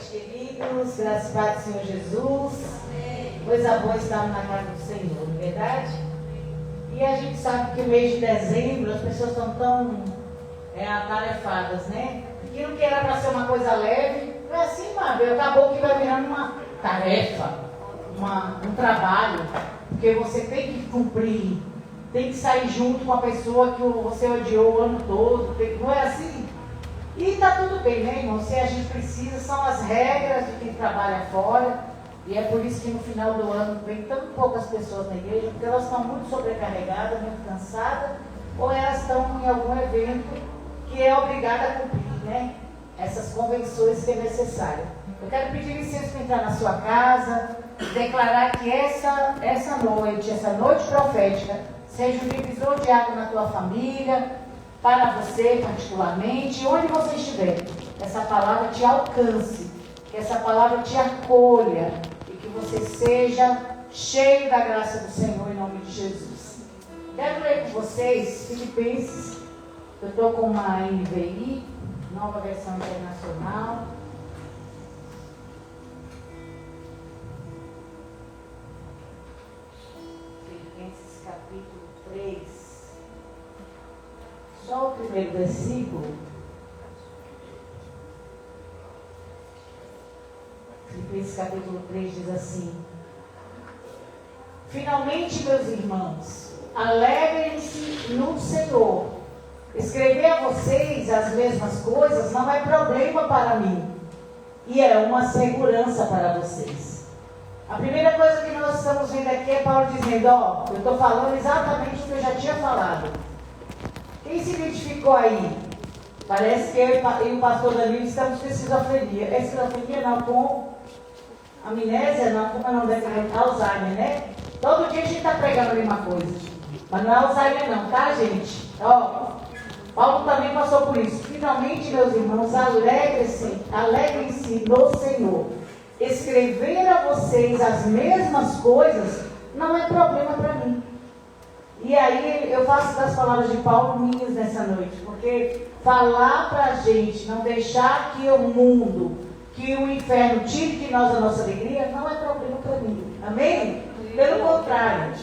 queridos, graças a Deus, Senhor Jesus. Amém. Coisa boa estar na casa do Senhor, não é verdade? E a gente sabe que o mês de dezembro as pessoas estão tão atarefadas, né? Aquilo que era para ser uma coisa leve, não é assim, mano. Acabou que vai virando uma tarefa, um trabalho, porque você tem que cumprir, tem que sair junto com a pessoa que você odiou o ano todo, não é assim? E está tudo bem, né, irmão? Se a gente precisa, são as regras de quem trabalha fora. E é por isso que no final do ano vem tão poucas pessoas na igreja, porque elas estão muito sobrecarregadas, muito cansadas, ou elas estão em algum evento que é obrigada a cumprir, né? Essas convenções que é necessário. Eu quero pedir licença para entrar na sua casa, declarar que essa noite profética, seja um divisor de água na tua família, para você particularmente, onde você estiver, essa palavra te alcance, que essa palavra te acolha e que você seja cheio da graça do Senhor em nome de Jesus. Quero ler com vocês Filipenses, eu estou com uma NVI, nova versão internacional. Filipenses capítulo 3. Só o primeiro versículo. Filipenses capítulo 3 diz assim: finalmente, meus irmãos, alegrem-se no Senhor. Escrever a vocês as mesmas coisas não é problema para mim, e é uma segurança para vocês. A primeira coisa que nós estamos vendo aqui é Paulo dizendo, eu estou falando exatamente o que eu já tinha falado. Quem se identificou aí? Parece que eu e o pastor Danilo estamos com esquizofrenia. É esquizofrenia não, com amnésia não, como é o nome daquele? Alzheimer, né? Todo dia a gente está pregando a mesma coisa. Mas não é Alzheimer não, tá, gente? Paulo também passou por isso. Finalmente, meus irmãos, alegrem-se no Senhor. Escrever a vocês as mesmas coisas não é problema para mim. E aí eu faço das palavras de Paulo minhas nessa noite, porque falar para a gente, não deixar que o mundo, que o inferno tire de nós a nossa alegria, não é problema para mim. Amém? Pelo contrário,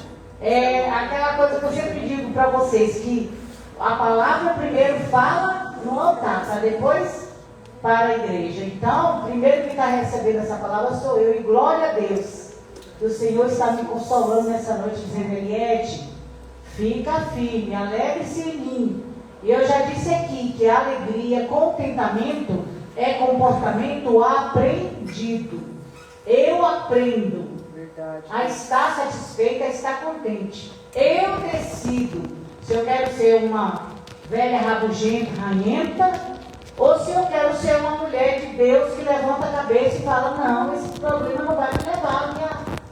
é aquela coisa que eu sempre digo para vocês, que a palavra primeiro fala no altar, para depois para a igreja. Então, primeiro que está recebendo essa palavra sou eu, e glória a Deus, que o Senhor está me consolando nessa noite, dizendo, Eliette, fica firme, alegre-se em mim. E eu já disse aqui que a alegria, contentamento, é comportamento aprendido. Eu aprendo a estar satisfeita, a estar contente. Eu decido se eu quero ser uma velha rabugenta, ranhenta, ou se eu quero ser uma mulher de Deus que levanta a cabeça e fala, não, esse problema não vai me levar a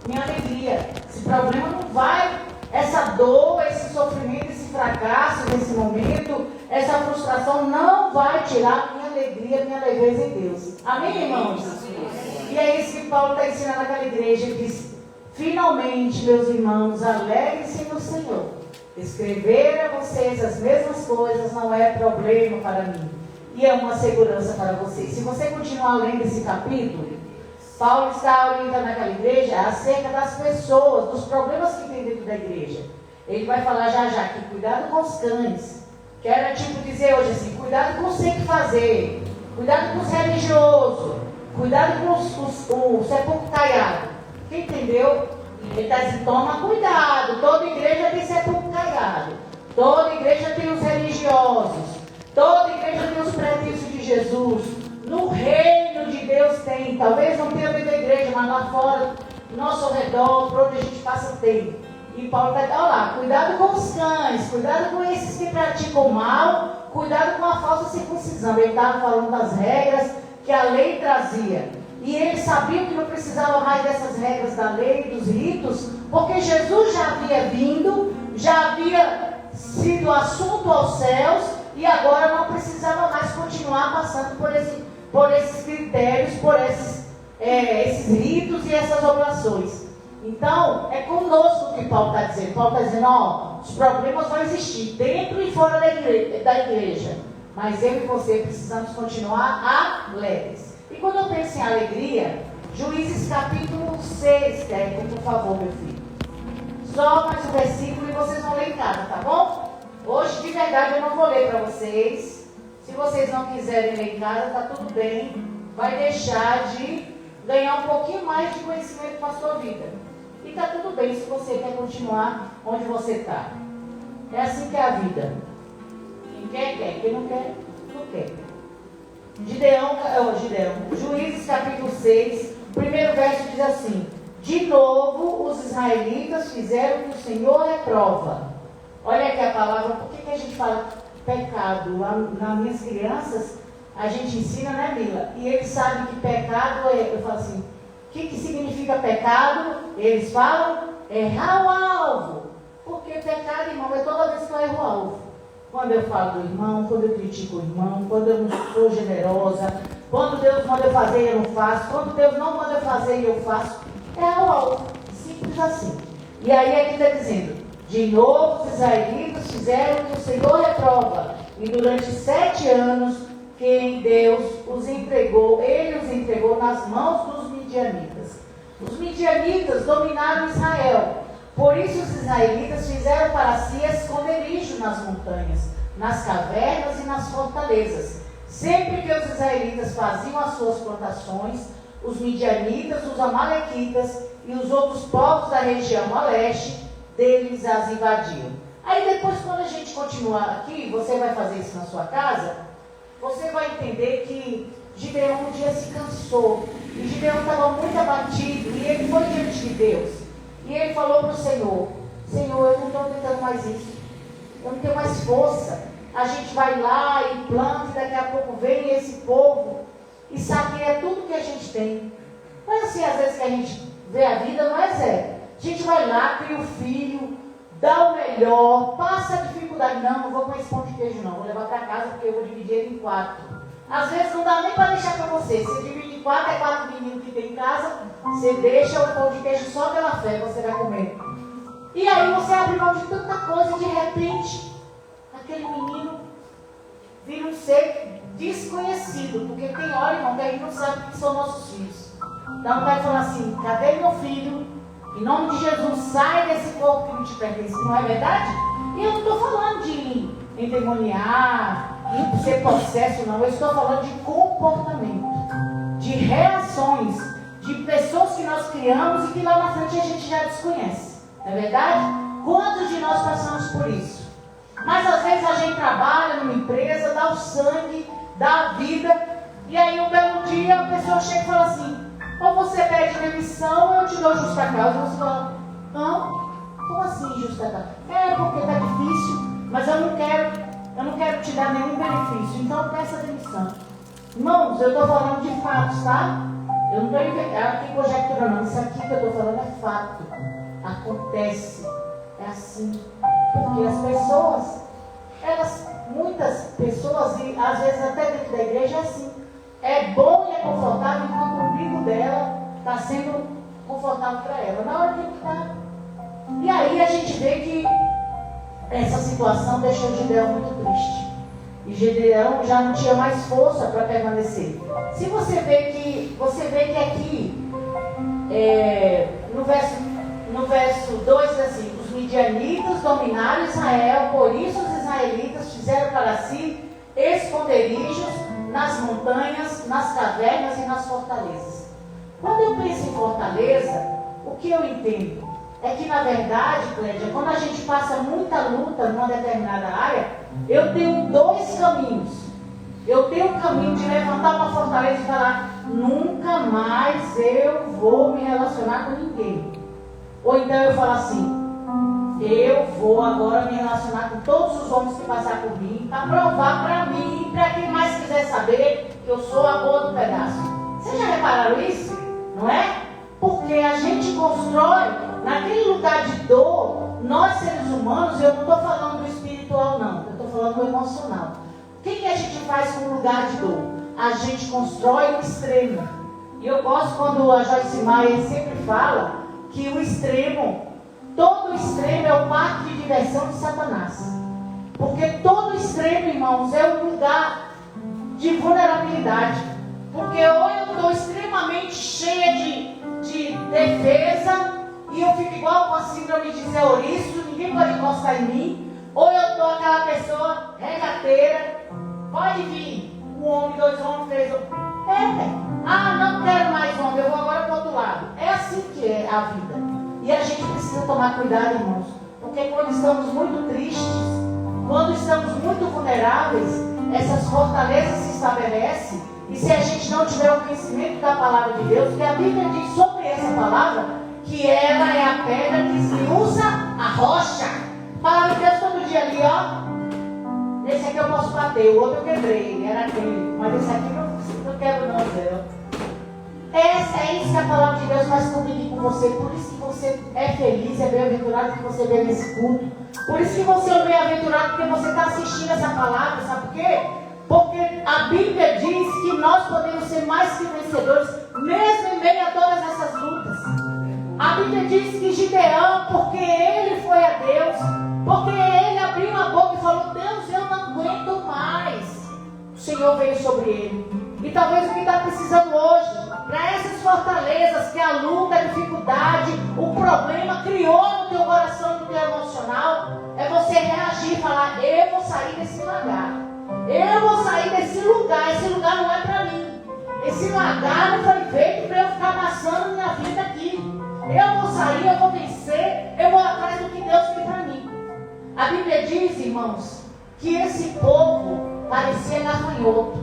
minha alegria. Esse problema não vai... Essa dor, esse sofrimento, esse fracasso nesse momento, essa frustração não vai tirar minha alegria, minha leveza em Deus. Amém, irmãos? E é isso que Paulo está ensinando naquela igreja. Ele diz, finalmente, meus irmãos, alegrem-se no Senhor. Escrever a vocês as mesmas coisas não é problema para mim. E é uma segurança para vocês. Se você continuar lendo esse capítulo, Paulo está orientando naquela igreja acerca das pessoas, dos problemas que tem dentro da igreja. Ele vai falar já que cuidado com os cães. Que era tipo dizer hoje assim, cuidado com o sem que fazer, cuidado com os religiosos, cuidado com o sepulcro caiado. Quem entendeu? Ele está dizendo, toma cuidado, toda igreja tem sepulcro caiado, toda igreja tem os religiosos, toda igreja tem os pretensos de Jesus. No reino de Deus tem, talvez não tenha dentro da igreja, mas lá fora, no nosso redor, por onde a gente passa, tem. E Paulo está, olha lá, cuidado com os cães, cuidado com esses que praticam mal, cuidado com a falsa circuncisão. Ele estava falando das regras que a lei trazia. E ele sabia que não precisava mais dessas regras da lei, dos ritos, porque Jesus já havia vindo, já havia sido assunto aos céus, e agora não precisava mais continuar passando por esses critérios, por esses ritos e essas oblações. Então, é conosco que Paulo está dizendo. Paulo está dizendo, os problemas vão existir dentro e fora da igreja. Mas eu e você precisamos continuar alegres. E quando eu penso assim, alegria. Juízes capítulo 6, por favor, meu filho. Só mais um versículo e vocês vão ler em casa, tá bom? Hoje, de verdade, eu não vou ler para vocês. Se vocês não quiserem ler em casa, tá tudo bem. Vai deixar de ganhar um pouquinho mais de conhecimento para a sua vida. E tá tudo bem se você quer continuar onde você está. É assim que é a vida. Quem quer, quer. Quem não quer, não quer. Juízes capítulo 6, o primeiro verso diz assim: de novo os israelitas fizeram o que o Senhor reprova. Olha aqui a palavra, por que a gente fala pecado? Nas minhas crianças, a gente ensina, né, Mila? E eles sabem que pecado eu falo assim, o que significa pecado? Eles falam, errar o alvo. Porque pecado, irmão, é toda vez que eu erro o alvo. Quando eu falo do irmão, quando eu critico o irmão, quando eu não sou generosa, quando Deus manda eu fazer e eu não faço, quando Deus não manda eu fazer e eu faço, é o alvo. Simples assim. E aí aqui está dizendo, de novo os israelitas fizeram o que o Senhor reprova. E durante 7 anos, quem Deus os entregou, Ele os entregou nas mãos dos midianitas. Os midianitas dominaram Israel. Por isso os israelitas fizeram para si esconderijo nas montanhas, nas cavernas e nas fortalezas. Sempre que os israelitas faziam as suas plantações, os midianitas, os amalequitas e os outros povos da região a leste deles as invadiam. Aí depois, quando a gente continuar aqui, você vai fazer isso na sua casa, você vai entender que Gideão um dia se cansou. E Gideão estava muito abatido e ele foi diante de Deus. E ele falou para o Senhor, Senhor, eu não estou aguentando mais isso. Eu não tenho mais força. A gente vai lá e planta e daqui a pouco vem esse povo e saqueia tudo que a gente tem. Mas assim, às vezes que a gente vê a vida, não é, Zé? A gente vai lá, cria o filho, dá o melhor, passa a dificuldade. Não vou com esse pão de queijo não, vou levar para casa porque eu vou dividir ele em 4. Às vezes não dá nem para deixar para você. Você divide em 4, é 4 meninos que tem em casa, você deixa o pão de queijo só pela fé, você vai comer. E aí você abre mão de tanta coisa e de repente, aquele menino vira um ser desconhecido, porque tem hora, irmão, que a gente não sabe que são nossos filhos. Então vai falar assim, cadê meu filho? Em nome de Jesus, sai desse corpo que não te pertence, não é verdade? E eu não estou falando de endemoniar, de ser processo, não. Eu estou falando de comportamento, de reações, de pessoas que nós criamos e que lá na frente a gente já desconhece. Não é verdade? Quantos de nós passamos por isso? Mas às vezes a gente trabalha numa empresa, dá o sangue, dá a vida, e aí um belo dia a pessoa chega e fala assim, ou você pede demissão ou eu te dou justa causa. Você fala, não, como assim justa causa? É porque está difícil, mas eu não quero te dar nenhum benefício, então peça demissão. Irmãos, eu estou falando de fatos, tá? Eu não estou aqui conjecturando, não. Isso aqui que eu estou falando é fato. Acontece. É assim. Porque as pessoas, muitas pessoas, e às vezes até dentro da igreja é assim. É bom e é confortável enquanto o umbigo dela está sendo confortável para ela. Na hora que ele está. E aí a gente vê que essa situação deixou Gideão muito triste. E Gideão já não tinha mais força para permanecer. Se você vê que aqui, no verso 2 diz assim, os midianitas dominaram Israel, por isso os israelitas fizeram para si esconderijos nas montanhas, nas cavernas e nas fortalezas. Quando eu penso em fortaleza, o que eu entendo? É que, na verdade, Clédia, quando a gente passa muita luta numa determinada área, eu tenho 2 caminhos. Eu tenho o caminho de levantar uma fortaleza e falar, nunca mais eu vou me relacionar com ninguém. Ou então eu falo assim, eu vou agora me relacionar com todos os homens que passar por mim, para provar para mim e para quem mais quiser saber que eu sou a boa do pedaço. Vocês já repararam isso? Não é? Porque a gente constrói, naquele lugar de dor, nós seres humanos, eu não estou falando do espiritual não, eu estou falando do emocional. O que a gente faz com o lugar de dor? A gente constrói o extremo. E eu gosto quando a Joyce Meyer sempre fala que o extremo, todo extremo é o parque de diversão de Satanás. Porque todo extremo, irmãos, é um lugar de vulnerabilidade. Porque ou eu estou extremo defesa e eu fico igual com a síndrome de Zé Ouriço, ninguém pode encostar em mim. Ou eu estou aquela pessoa regateira, pode vir, um homem, 2 homens, 3 homens. Não quero mais homem, eu vou agora para o outro lado. É assim que é a vida. E a gente precisa tomar cuidado, irmãos. Porque quando estamos muito tristes, quando estamos muito vulneráveis, essas fortalezas se estabelecem. E se a gente não tiver o conhecimento da palavra de Deus, que a Bíblia diz sobre essa palavra, que ela é a pedra que se usa a rocha. A palavra de Deus todo dia ali, ó. Nesse aqui eu posso bater, o outro eu quebrei, era aquele. Mas esse aqui não quebro não, Zé. É isso que a palavra de Deus faz comigo e com você. Por isso que você é feliz, é bem-aventurado que você vê nesse culto. Por isso que você é bem-aventurado porque você está assistindo essa palavra, sabe por quê? Porque a Bíblia diz que nós podemos ser mais que vencedores, mesmo em meio a todas essas lutas. A Bíblia diz que Gideão, porque ele foi a Deus, porque ele abriu a boca e falou: Deus, eu não aguento mais. O Senhor veio sobre ele. E talvez o que está precisando hoje, para essas fortalezas que a luta, a dificuldade, o problema criou no teu coração, no teu emocional, é você reagir e falar: eu vou sair desse lugar. Eu vou sair desse lugar. Esse lugar não é para mim. Esse lugar não foi feito para eu ficar amassando minha vida aqui. Eu vou sair, eu vou vencer, eu vou atrás do que Deus tem para mim. A Bíblia diz, irmãos, que esse povo parecia gafanhoto.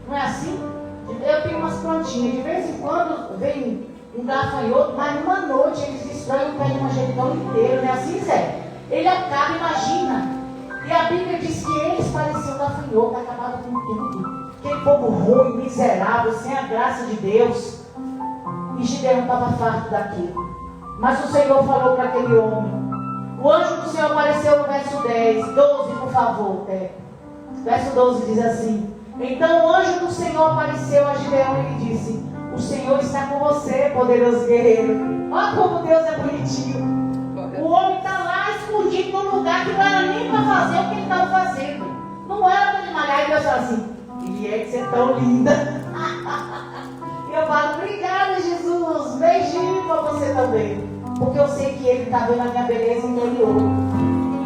Não é assim? Eu tenho umas plantinhas, de vez em quando vem um gafanhoto, mas numa noite eles destroem o pé de manjericão inteiro, não é assim, Zé? Ele acaba, imagina. E a Bíblia diz que eles pareciam gafanhoto, acabavam com tudo. Aquele povo ruim, miserável, sem a graça de Deus. E Gideão estava farto daquilo. Mas o Senhor falou para aquele homem. O anjo do Senhor apareceu no verso 10, 12, por favor. Verso 12 diz assim: então o anjo do Senhor apareceu a Gideão e lhe disse: o Senhor está com você, poderoso guerreiro. Olha como Deus é bonitinho. O homem está lá escondido num lugar que não era nem para fazer o que ele estava fazendo. Não era para ele malhar. E Deus fala assim: e é que você é tão linda. E eu falo: obrigada, Jesus. Beijinho para você também. Porque eu sei que Ele está vendo a minha beleza interior.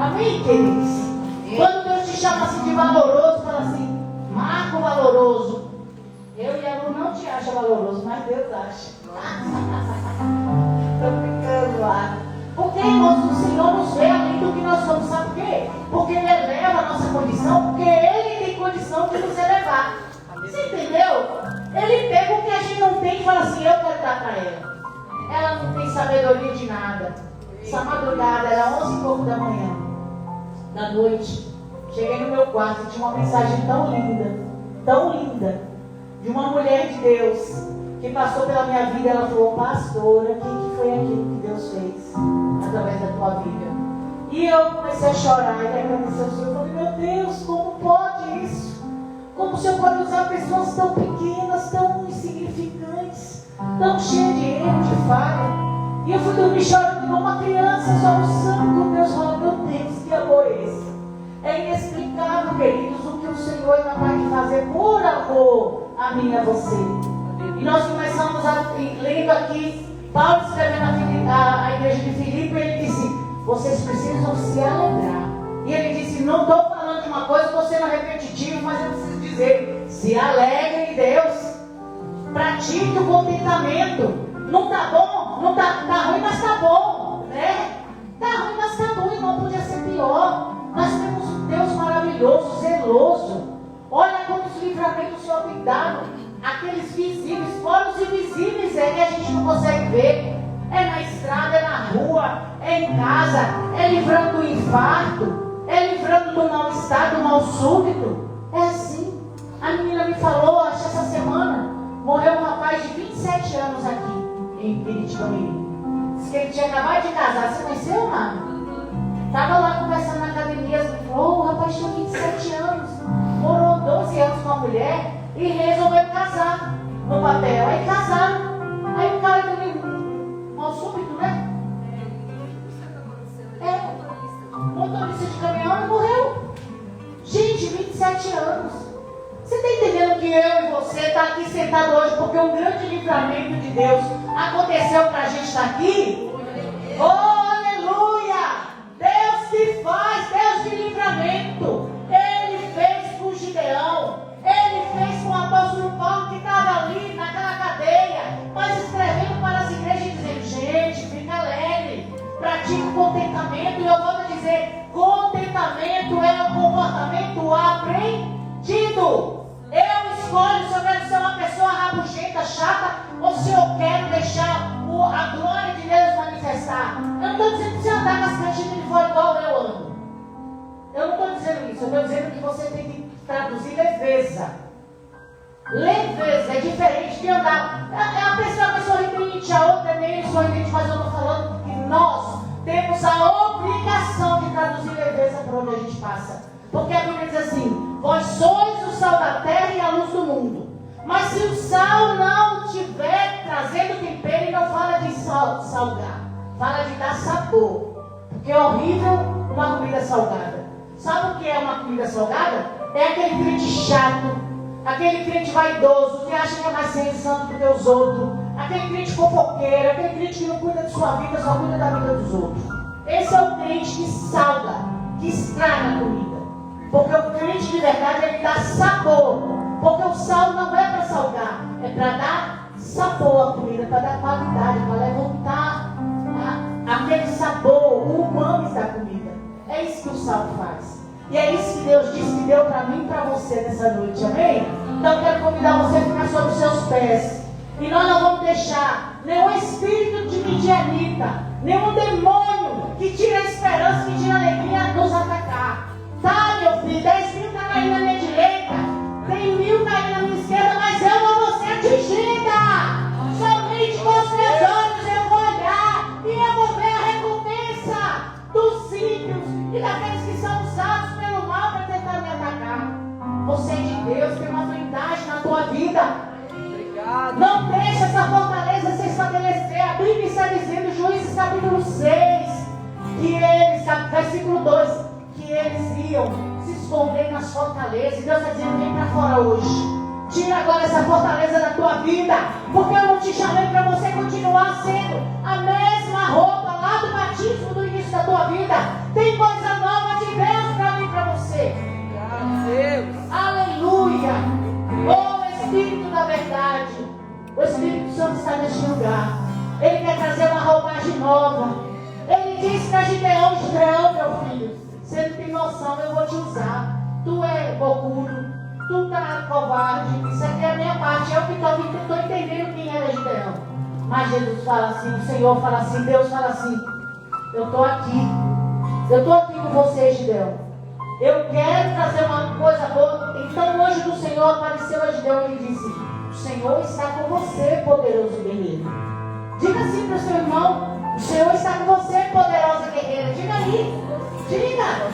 Amém, queridos? Quando Deus te chama assim de valoroso, fala assim: Marco valoroso. Eu e a Lu não te acha valoroso, mas Deus acha. Estou brincando lá. Porque, irmãos, o Senhor nos vê além do que nós somos. Sabe por quê? Porque Ele eleva a nossa condição, porque Ele tem condição de nos elevar. Você entendeu? Ele pega o que a gente não tem e fala assim: eu quero dar para ela. Ela não tem sabedoria de nada. Essa madrugada, era 11 e pouco da manhã, da noite. Cheguei no meu quarto e tinha uma mensagem tão linda, de uma mulher de Deus, que passou pela minha vida. Ela falou: pastora, o que foi aquilo que Deus fez através da tua vida? E eu comecei a chorar e agradecer ao Senhor. Eu falei: meu Deus, como pode isso? Como o Senhor pode usar pessoas tão pequenas, tão insignificantes, tão cheias de erro, de falha? E eu fui dormir chorando como uma criança, soluçando com Deus, falando: meu Deus, que amor é esse? É inexplicável, queridos, o que o Senhor é capaz de fazer por amor a mim e a você. E nós começamos lendo aqui, Paulo escrevendo a igreja de Filipe, ele disse: vocês precisam se alegrar. E ele disse: não estou falando de uma coisa, estou sendo repetitivo, mas eu preciso dizer: se alegrem em Deus. Pratique o contentamento. Não está bom? Não tá ruim, mas está bom, né? Está ruim, mas está bom, irmão, podia ser pior. Nós temos um Deus maravilhoso, zeloso. Olha quantos livramentos o Senhor tem dado. Aqueles visíveis, fora os invisíveis, que a gente não consegue ver. É na estrada, é na rua, é em casa, é livrando do infarto, é livrando do mal-estar, do mal súbito. É assim. A menina me falou, acho que essa semana, morreu um rapaz de 27 anos aqui, em Piritiba-Mirim. Disse que ele tinha acabado de casar. Você conheceu, mano? Estava lá conversando na academia, ele falou: o rapaz tinha 27 anos, morou 12 anos com a mulher e resolveu casar no papel. Aí casaram. Aí o cara teve mal súbito, né? Motorista de caminhão e morreu. Gente, 27 anos. Você está entendendo que eu e você está aqui sentado hoje porque um grande livramento de Deus aconteceu para a gente estar aqui. Oh, aleluia! Deus que faz, Deus de livramento. Ele fez com Gideão, ele fez com o apóstolo Paulo que estava ali naquela cadeia, mas escrevendo para as igrejas dizendo: gente, fica alegre, pratique o contentamento. E eu volto a dizer: contentamento é um comportamento aprendido. Eu escolho se eu quero ser uma pessoa rabugenta, chata, ou se eu quero deixar a glória de Deus manifestar. Eu não estou dizendo que você andar com as cantigas de fora igual eu ando. Eu não estou dizendo isso. Eu estou dizendo que você tem que traduzir leveza. Leveza é diferente de andar. A pessoa é sorridente, a outra é meio sorridente, mas eu estou falando que nós temos a obrigação de traduzir leveza para onde a gente passa. Porque a Bíblia diz assim: vós sois o sal da terra e a luz do mundo. Mas se o sal não estiver trazendo tempero, ele não fala de salgar, fala de dar sabor. Porque é horrível uma comida salgada. Sabe o que é uma comida salgada? É aquele crente chato, aquele crente vaidoso, que acha que é mais santo do que os outros, aquele crente fofoqueiro, aquele crente que não cuida de sua vida, só cuida da vida dos outros. Esse é o crente que salga, que estraga a comida. Porque o crente de verdade, ele dá sabor. Porque o sal não é para salgar, é para dar sabor à comida, para dar qualidade, para levantar aquele sabor, o umami da comida. É isso que o sal faz. E é isso que Deus disse que deu para mim e para você nessa noite, amém? Então eu quero convidar você a ficar sobre os seus pés. E nós não vamos deixar nenhum espírito de midianita, nenhum demônio que tira a esperança, que tira a alegria nos atacar. Tá, meu filho, 10 mil está caindo na minha direita, tem 1000 caindo na minha esquerda, mas eu não vou ser atingida. Somente com os meus olhos eu vou olhar e eu vou ver a recompensa dos ímpios e daqueles que são usados pelo mal para tentar me atacar. Você é de Deus, tem uma autoridade na tua vida. Obrigado. Não deixe essa fortaleza se estabelecer. A Bíblia está dizendo, Juízes capítulo 6, que eles, versículo 2, que eles iam se esconder nas fortalezas. E Deus está dizendo: vem para fora hoje. Tira agora essa fortaleza da tua vida. Porque eu não te chamei para você continuar sendo a mesma roupa lá do batismo do início da tua vida. Tem coisa nova de Deus para mim, para você. Deus. Aleluia. Oh Espírito da verdade, o Espírito Santo está neste lugar. Ele quer trazer uma roupagem nova. Ele disse para Gideão: Gideão, meu filho, você não tem noção, eu vou te usar. Tu é bocudo, tu tá covarde. Isso aqui é a minha parte. Eu que estou entendendo quem era Gideão. Mas Jesus fala assim, o Senhor fala assim, Deus fala assim: eu estou aqui. Eu estou aqui com você, Gideão. Eu quero trazer uma coisa boa. Então o anjo do Senhor apareceu a Gideão e ele disse: o Senhor está com você, poderoso guerreiro. Diga assim para o seu irmão: o Senhor está com você, poderosa guerreira. Diga aí. Diga.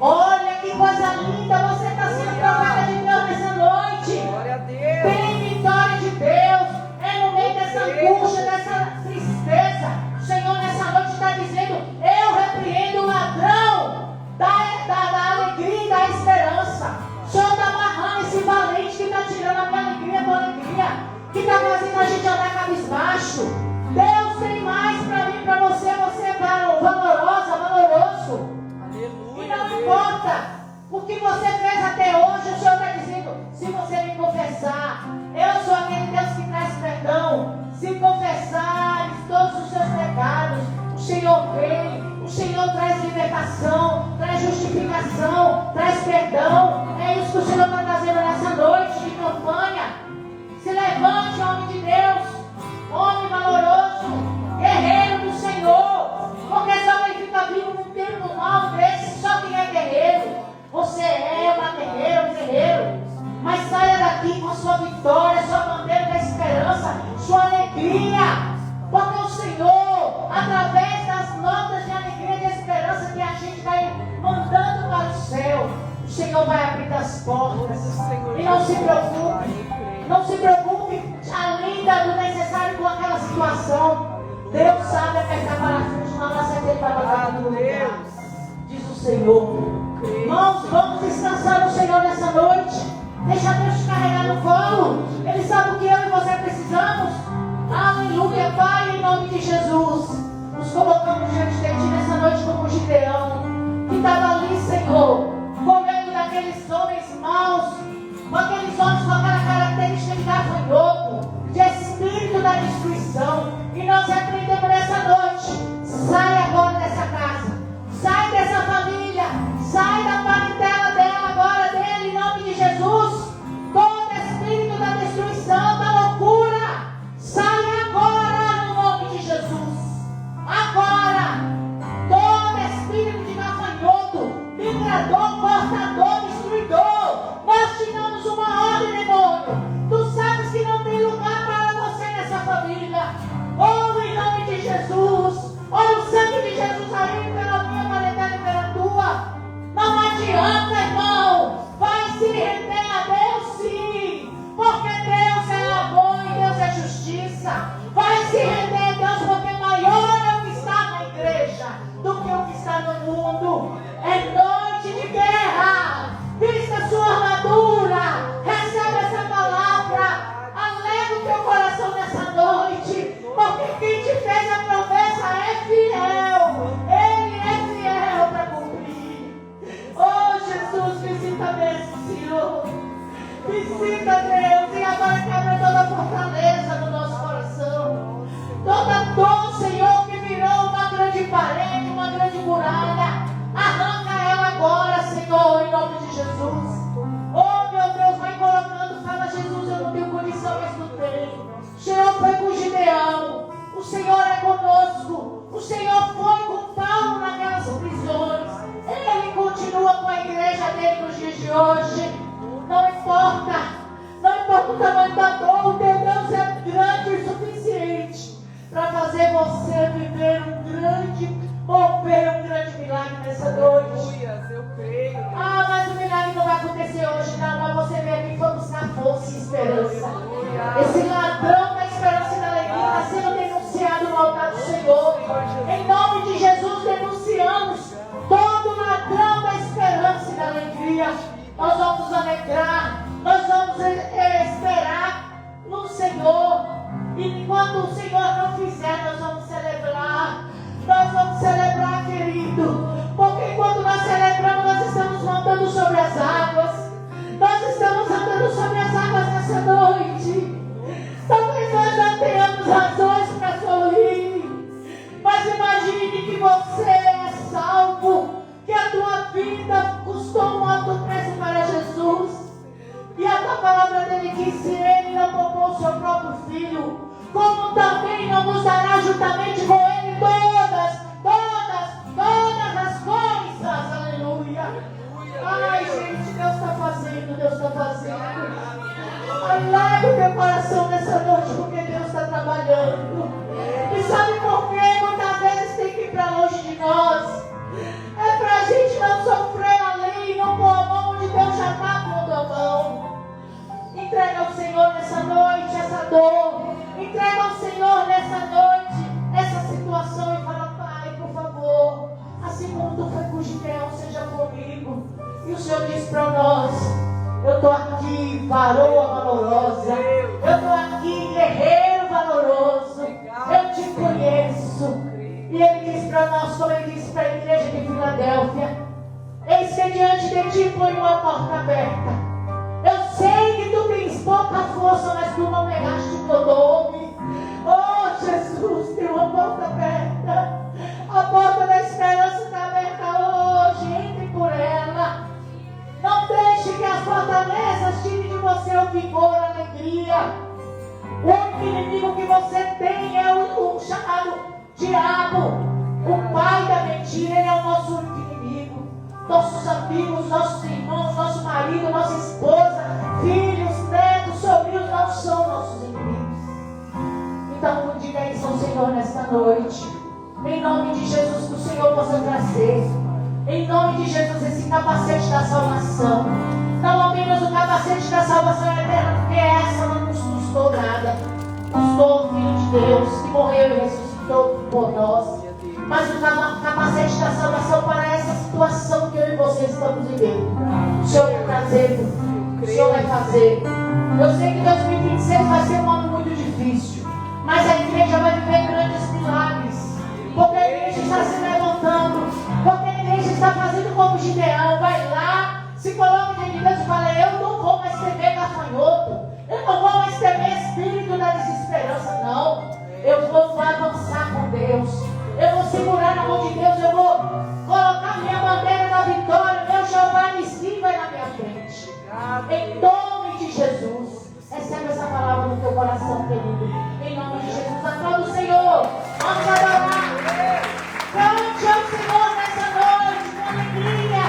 Olha que coisa linda. Você está sendo profeta de Deus nessa noite. Glória a Deus. Tem vitória de Deus. É no meio dessa angústia, dessa tristeza. O Senhor nessa noite está dizendo: eu repreendo o ladrão da alegria e da esperança. O Senhor está amarrando esse valente que está tirando a minha alegria, a tua alegria, que está fazendo a gente andar cabisbaixo. Deus tem mais para mim, para você. Você é valorosa, valoroso. Aleluia. E não importa o que você fez até hoje, o Senhor está dizendo: se você me confessar, eu sou aquele Deus que traz perdão. Se confessares todos os seus pecados, o Senhor vem. O Senhor traz libertação, traz justificação, traz perdão. É isso que o Senhor está trazendo nessa noite de campanha. Se levante, homem de Deus, homem valoroso, guerreiro do Senhor. Porque só quem fica vivo num tempo mal desse, só quem é guerreiro. Você é uma guerreira, um guerreiro. Mas saia daqui com a sua vitória, sua bandeira da esperança, sua alegria. Porque o Senhor, através das notas de alegria e de esperança que a gente vai mandando para o céu, o Senhor vai abrir as portas. E não se preocupe. Não se preocupe além do necessário com aquela situação. Deus sabe apertar parafusos na nossa vida para botar no lugar. Diz o Senhor. Irmãos, vamos descansar no Senhor nessa noite. Deixa Deus te carregar no colo. Ele sabe o que eu e você precisamos. Aleluia, Pai, em nome de Jesus. Nos colocamos diante de Ti nessa noite como Gideão, que estava ali, Senhor, com medo daqueles homens maus, com aqueles homens com aquela característica de gafanhoto, de espírito da destruição. E nós repreendemos nessa noite. Sai agora dessa casa, sai dessa família, sai da parentela dela, agora dele, em nome de Jesus. Todo espírito da destruição, da loucura, sai agora no nome de Jesus. Agora, todo espírito de gafanhoto, migrador, portador, destruidor, nós te damos uma ordem, demônio. Tu sabes que não tem lugar para você nessa família. Oh, em nome de Jesus. Olha o sangue de Jesus aí pela minha parentela e pela tua. Não adianta, irmão. Vai se render a Deus, sim. Porque Deus é amor e Deus é justiça. Vai se render a Deus, porque maior é o que está na igreja do que o que está no mundo. É noite de guerra. Vista sua armadura. Recebe essa palavra. Alega o teu coração nessa noite. Porque quem te fez a promessa é fiel. Ele é fiel para cumprir. Oh, Jesus, visita mesmo, Senhor. Visita, Deus. E agora quebra toda a fortaleza do nosso coração. Toda dor, Senhor, que virou uma grande parede, uma grande muralha. Arranca ela agora, Senhor, em nome de Jesus. Oh, meu Deus, vai colocando. Fala, Jesus, eu não tenho condição, mas tu tem. O Senhor foi com Gideão. O Senhor é conosco. O Senhor foi com Paulo naquelas prisões. Ele continua com a igreja dele nos dias de hoje. Não importa. Não importa o tamanho da dor. O teu Deus é grande o suficiente para fazer você viver um grande mover, um grande milagre nessa noite. Eu creio. Ah, mas o milagre não vai acontecer hoje, não. Mas você vem aqui para buscar força e esperança. Esse ladrão da esperança e da alegria está sendo denunciado no altar do Senhor. Em nome de Jesus, denunciamos todo ladrão da esperança e da alegria. Nós vamos nos alegrar, nós vamos esperar no Senhor. E enquanto o Senhor não fizer, nós vamos celebrar. Nós vamos celebrar, querido. Porque quando nós celebramos, nós estamos andando sobre as águas. Nós estamos andando sobre as águas nessa noite. Talvez nós não tenhamos razões para sorrir. Mas imagine que você é salvo. Que a tua vida custou um alto preço para Jesus. E a tua palavra dele diz: se ele não poupou o seu próprio filho, como também não nos dará juntamente com ele todas as coisas. Aleluia. Ai, gente, Deus está fazendo, Deus está fazendo. Alega o teu coração nessa noite, porque Deus está trabalhando. E sabe por quê? Muitas vezes tem que ir para longe de nós. É para a gente não sofrer ali e não pôr a mão onde Deus já está pondo a mão. Entrega ao Senhor nessa noite essa dor. Entrega ao Senhor nessa noite essa situação e fala: Pai, por favor, assim como tu foi com Gideão, seja comigo. E o Senhor diz para nós: eu estou aqui, varoa valorosa. Eu estou aqui, guerreiro valoroso. Eu te conheço. E ele diz para nós, como ele disse para a igreja de Filadélfia: eis que diante de ti põe uma porta aberta. Eu sei que tu tens pouca força, mas tu não negaste o teu nome. Oh, Jesus, tem uma porta aberta. A porta da esperança está aberta hoje. Entre por ela. Não deixe que as fortalezas tirem de você o vigor, a alegria. O único inimigo que você tem é o chamado diabo, o pai da mentira. Ele é o nosso único inimigo. Nossos amigos, nossos irmãos, nosso marido, nossa esposa, filhos, netos, sobrinhos não são nossos inimigos. Então diga isso ao Senhor nesta noite. Em nome de Jesus, que o Senhor possa trazer, em nome de Jesus, esse capacete da salvação. Não apenas o capacete da salvação eterna, porque essa não nos custou nada. Custou o Filho de Deus, que morreu e ressuscitou por nós. Mas o capacete da salvação para essa situação que eu e você estamos vivendo. O Senhor vai trazer, o Senhor vai fazer. Eu sei que 2025 2026 vai ser um ano muito difícil, mas a igreja vai viver grandes milagres, porque a igreja está se levantando, porque a igreja está fazendo como Gideão, vai lá, se coloca diante de Deus e fala: eu não vou mais temer gafanhoto, eu não vou mais temer espírito da desesperança, não, eu vou avançar com Deus, eu vou segurar na mão de Deus, eu vou colocar minha bandeira na vitória, meu Jeová Nissi vai na minha frente, em nome de Jesus. Recebe essa palavra no teu coração, querido, em nome de Jesus. Aplauda o Senhor, vamos adorar, cante ao Senhor nessa noite com alegria.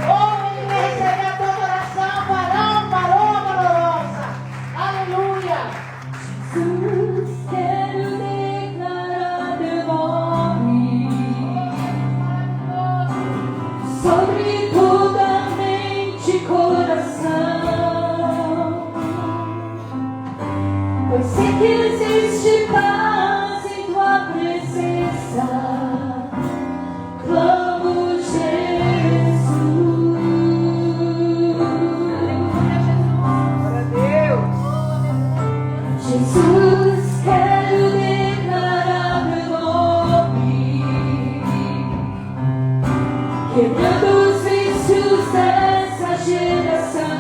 Oh, Ele vai receber a tua adoração, varão, valorosa, aleluia. Jesus, quero declarar teu nome sobre toda mente e coração, pois sei que existe paz em tua presença. Clamo Jesus. Glória a Deus. Jesus, quero declarar teu nome, quebrando os vícios dessa geração.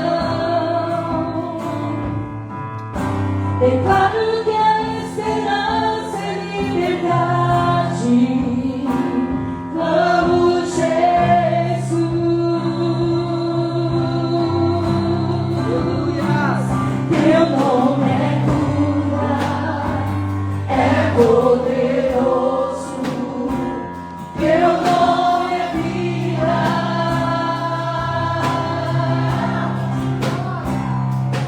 Declaro que a esperança é liberdade. Clamo Jesus. Teu nome é cura, é poderoso. Teu nome é vida.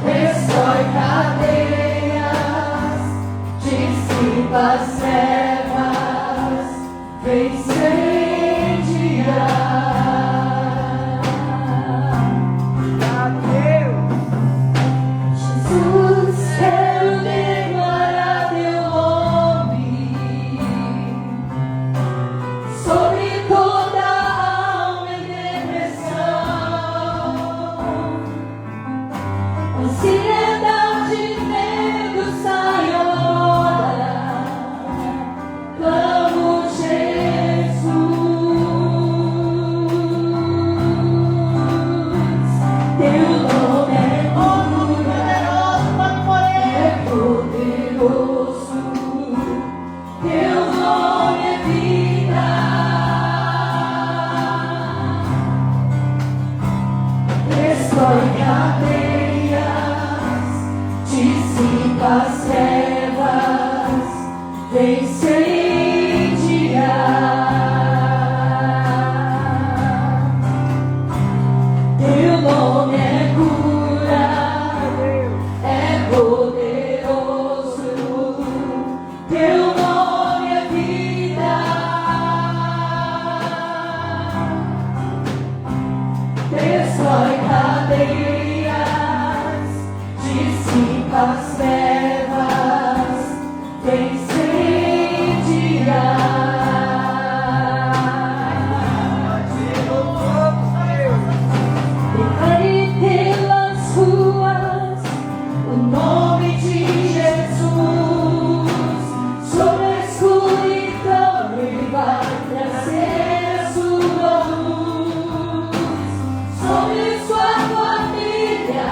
Destrói cadeias, dissipa as trevas, vem incendiar. Jesus, quero declarar teu nome sobre toda alma em depressão, ansiedade, medo, sai agora. Clamo Jesus. Teu nome é poderoso, teu nome é vida. Destrói cadeias, dissipa as trevas, vem incendiar. Teu nome é cura, é poderoso, teu nome é vida. Destrói cadeias, dissipa as trevas, vem incendiar. Declare pelas ruas o nome de Jesus, sobre a escuridão Ele vai trazer a sua luz, sobre sua família,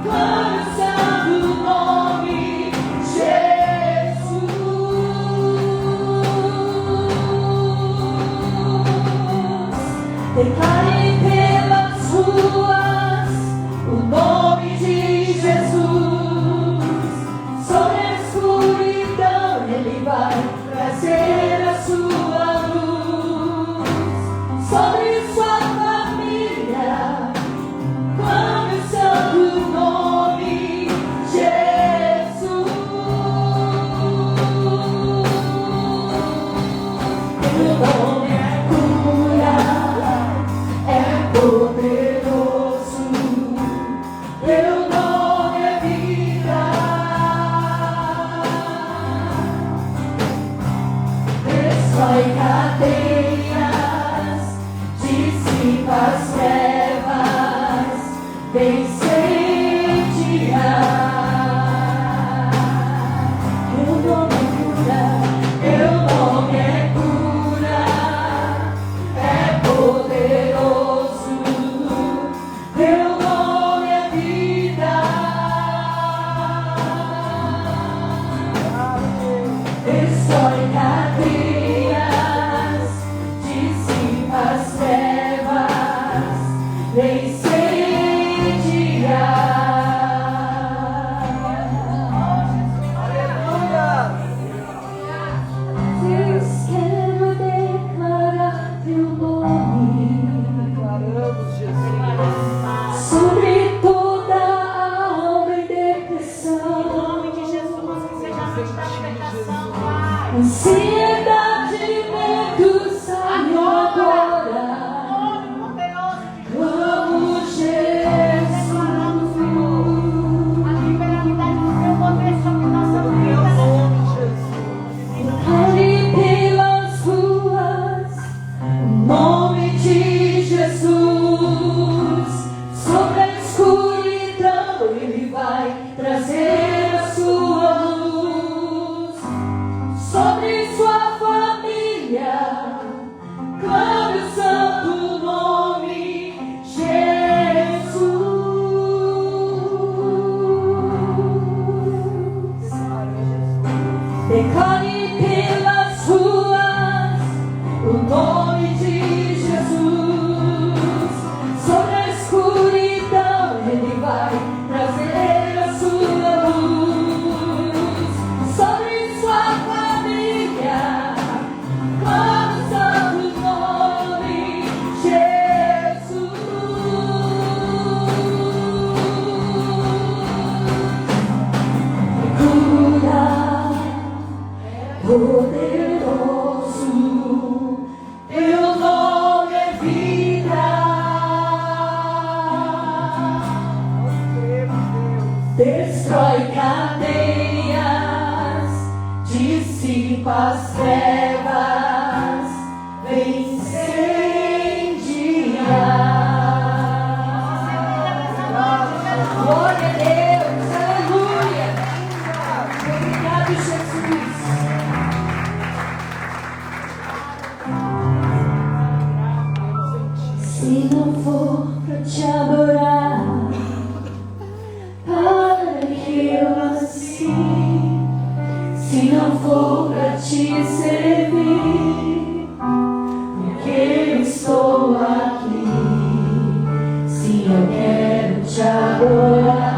clame o santo nome Jesus. Declare pelas ruas o nome de Jesus, sobre a escuridão Ele vai trazer a sua luz, sobre sua família, clame o santo nome Jesus. Teu nome é cura, é poderoso, teu nome é vida. Destrói cadeias, dissipa as trevas, vem incendiar. Ansiedade, medo, sai agora. Vamos, Jesus. Ande pelas ruas, o nome de Jesus. Sobre a escuridão Ele vai trazer a sua luz. Sobre sua família, clame o santo nome Jesus. Declare pelas ruas o nome de Jesus. Sobre a escuridão Ele vai trazer a sua luz. Sobre sua família, clame o santo nome Jesus. Cura, poderoso, teu nome é vida. Destrói cadeias, dissipa as trevas, vem glória a Deus, aleluia. Obrigado, Jesus. Se não for pra te adorar, para que eu nasci. Se não for pra te servir, porque eu estou aqui. Se eu quero te adorar,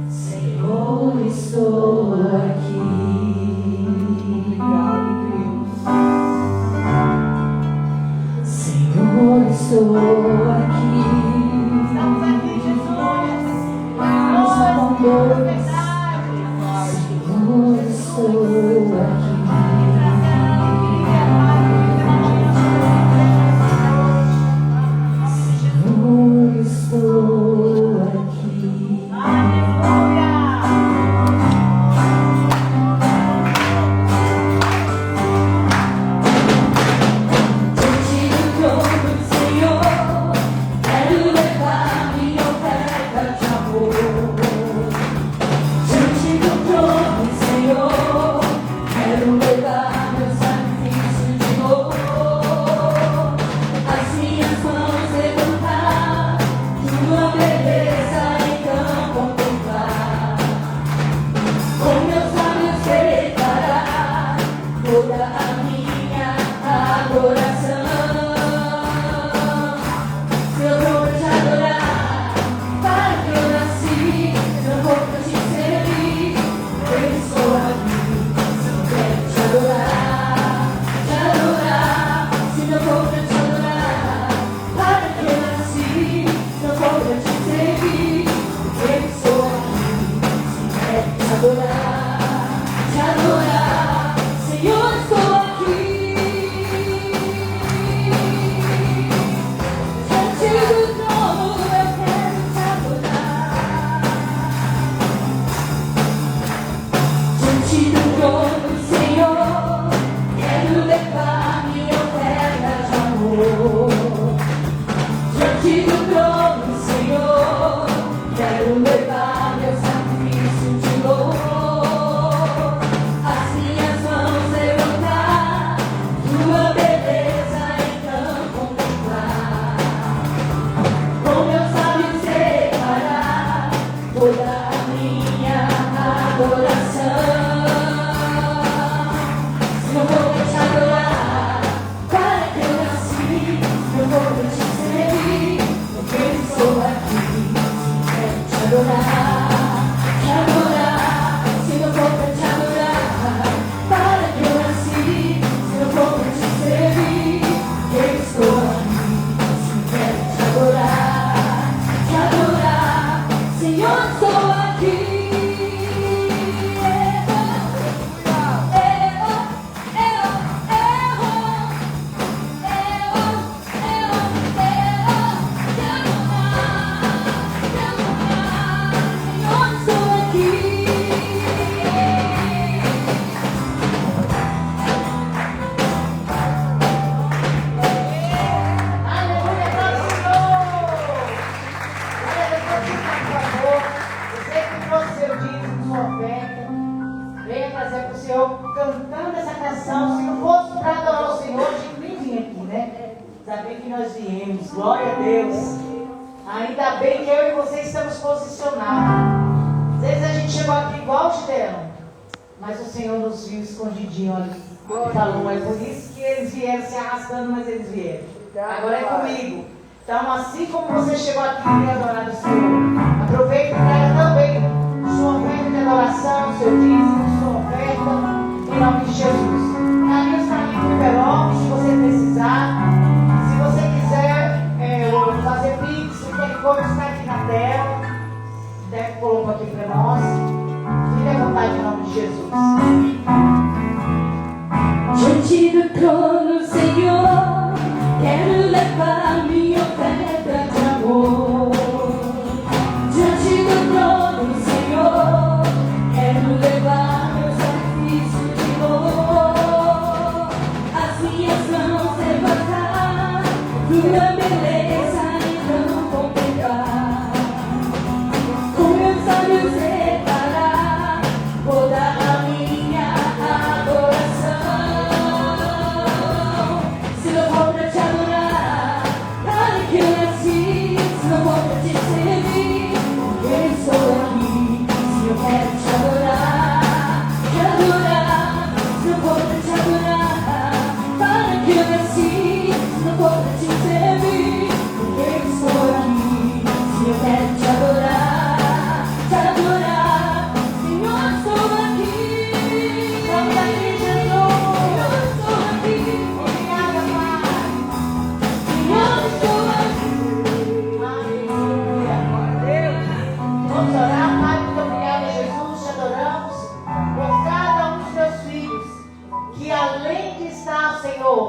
Senhor, estou aqui. Senhor, estou aqui. Estamos aqui, Jesus. Nós amamos. Verdade. Senhor, estou aqui. Senhor, estou aqui. Diante do trono do Senhor, quero levar minha oferta de amor. Diante do trono do Senhor, quero levar meu sacrifício de louvor. As minhas mãos levantar, tua beleza então contemplar. Com meus lábios declarar toda a minha adoração. Seu nome te adorar, para que eu nasci, meu corpo te servir. Eu estou aqui, se eu quero te adorar, se meu corpo te adorar, para que eu nasci, meu corpo te servir. Eu estou aqui, se eu quero te adorar, Senhor, estou aqui. Diante do trono eu quero te adorar. Diante do trono, Senhor, quero levar minha oferta de amor. Diante do trono, Senhor, quero levar meu sacrifício de louvor. As minhas mãos levantar, tua beleza então contemplar. Com meus lábios declarar toda a minha adoração. Se eu vou te adorar, para que eu nasci, eu vou te servir, porque eu estou aqui. Quero te adorar, se eu vou te adorar, para que eu nasci, se eu vou te servir, porque eu estou aqui. Quero te adorar, Senhor, estou Ainda bem que eu e você estamos posicionados. Às vezes a gente chegou aqui igual o Gideão, mas o Senhor nos viu escondidinho ali. Falou, é por isso que eles vieram se arrastando, mas eles vieram. Agora é comigo. Então, assim como você chegou aqui e adorar o Senhor, aproveite e traga também sua oferta de adoração, seu dízimo, sua oferta, em nome de Jesus. Ali está ali no envelope, se você precisar. Se você quiser fazer pix, o telefone está aqui na tela. O Deco colocou aqui para nós. Fique à vontade em nome de Jesus. Diante do trono, Senhor, quero levar minha oferta de amor. Diante do trono, Senhor, quero levar meu sacrifício de louvor. As minhas mãos levantar, tua beleza então contemplar. Com meus olhos reparar, vou dar a minha adoração. Se não for pra te adorar, para que eu nasci. Se não for pra te servir, eu estou aqui. Se eu quero te adorar, te adorar. Se não for pra te adorar, para que eu nasci. Se não for pra te servir, eu estou aqui. Se eu quero te adorar, te adorar. Senhor, estou aqui. Vamos aqui, Jesus. Senhor, estou aqui. Obrigada, Pai. Senhor, estou aqui. Aleluia. Vamos orar, Pai. Muito obrigada, Jesus. Te adoramos por cada um dos teus filhos que, além de estar, Senhor,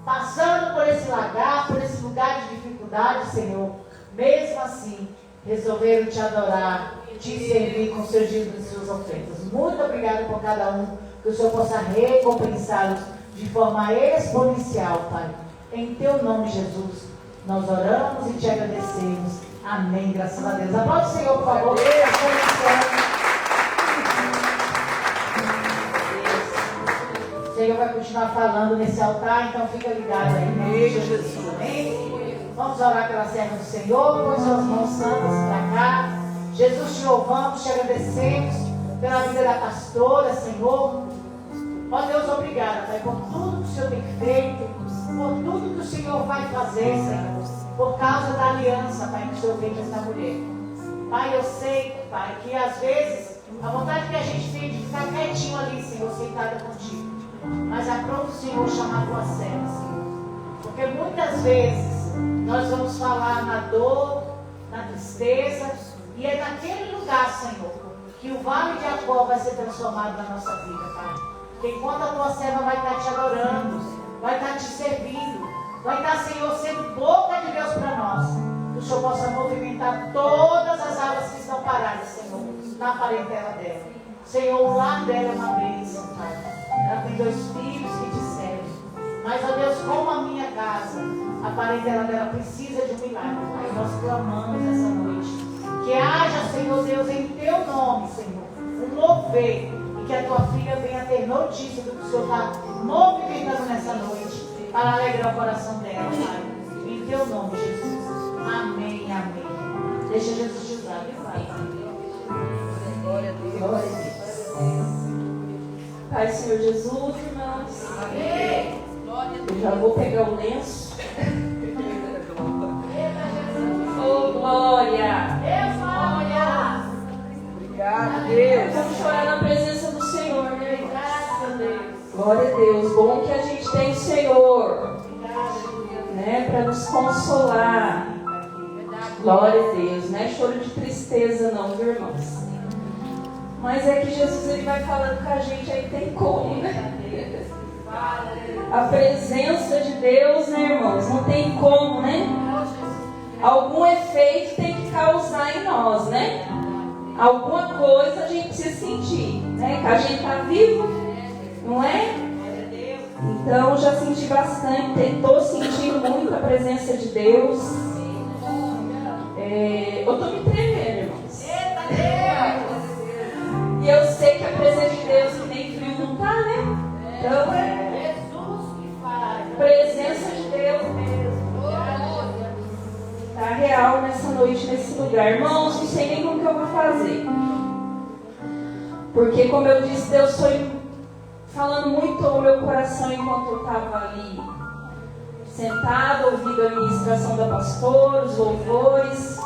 passando por esse lagar, por esse lugar de dificuldade, Senhor, mesmo assim, resolveram te adorar, te servir com seus dízimos e suas ofertas. Muito obrigada por cada um, que o Senhor possa recompensá-los de forma exponencial, Pai. Em teu nome, Jesus, nós oramos e te agradecemos. Amém, graças a Deus. Aplaude o Senhor, por favor. O Senhor vai continuar falando nesse altar, então fica ligado aí, em nome de Jesus. Amém? Vamos orar pela serva do Senhor, põe suas mãos santas para cá. Jesus, te louvamos, te agradecemos pela vida da pastora, Senhor. Ó Deus, obrigada, Pai, por tudo que o Senhor tem feito, por tudo que o Senhor vai fazer, Senhor, por causa da aliança, Pai, que o Senhor fez com essa mulher. Pai, eu sei, Pai, que às vezes a vontade que a gente tem de ficar quietinho ali, Senhor, sentada contigo. Mas aprova o Senhor chamar a tua serva, Senhor. Porque muitas vezes nós vamos falar na dor, na tristeza, e é naquele lugar, Senhor, que o vale de Jacó vai ser transformado na nossa vida, Pai. Porque enquanto a tua serva vai estar te adorando, vai estar te servindo, vai estar, Senhor, sendo boca de Deus para nós, que o Senhor possa movimentar todas as águas que estão paradas, Senhor, na parentela dela. Senhor, o lar dela é uma bênção, Pai. Ela tem 2 filhos que te servem. Mas, ó Deus, como a minha casa, a parentela dela precisa de um milagre, Pai. Nós clamamos essa noite. Que haja, Senhor Deus, em teu nome, Senhor, um mover. E que a tua filha venha ter notícia do que o Senhor está movimentando nessa noite. Para alegrar o coração dela, Pai. Em teu nome, Jesus. Amém, amém. Deixa Jesus te usar, viu, Pai? Glória a Deus. Glória a Deus. Pai, Senhor Jesus, irmãos. Amém. Eu já vou pegar o lenço. Oh, glória. Obrigado, Deus. Vamos chorar na presença do Senhor, né? Graças a Deus. Glória a Deus. Bom que a gente tem o Senhor, né? Para nos consolar. Glória a Deus. Não é choro de tristeza, não, viu, irmãos? Mas é que Jesus, ele vai falando com a gente, aí tem como, né? A presença de Deus, né, irmãos? Não tem como, né? Algum efeito tem que causar em nós, né? Alguma coisa a gente precisa sentir, né? Que a gente está vivo, não é? Então, já senti bastante, estou sentindo muito a presença de Deus. Eu estou me tremendo, irmãos. E eu sei que a presença de Deus que nem frio não está, né? Então é Jesus que faz. presença de Deus mesmo. Está real nessa nessa noite, nesse lugar. Irmãos, não sei nem como que eu vou fazer. Porque, como eu disse, Deus foi falando muito ao meu coração enquanto eu estava ali sentada, ouvindo a ministração da pastora, os louvores.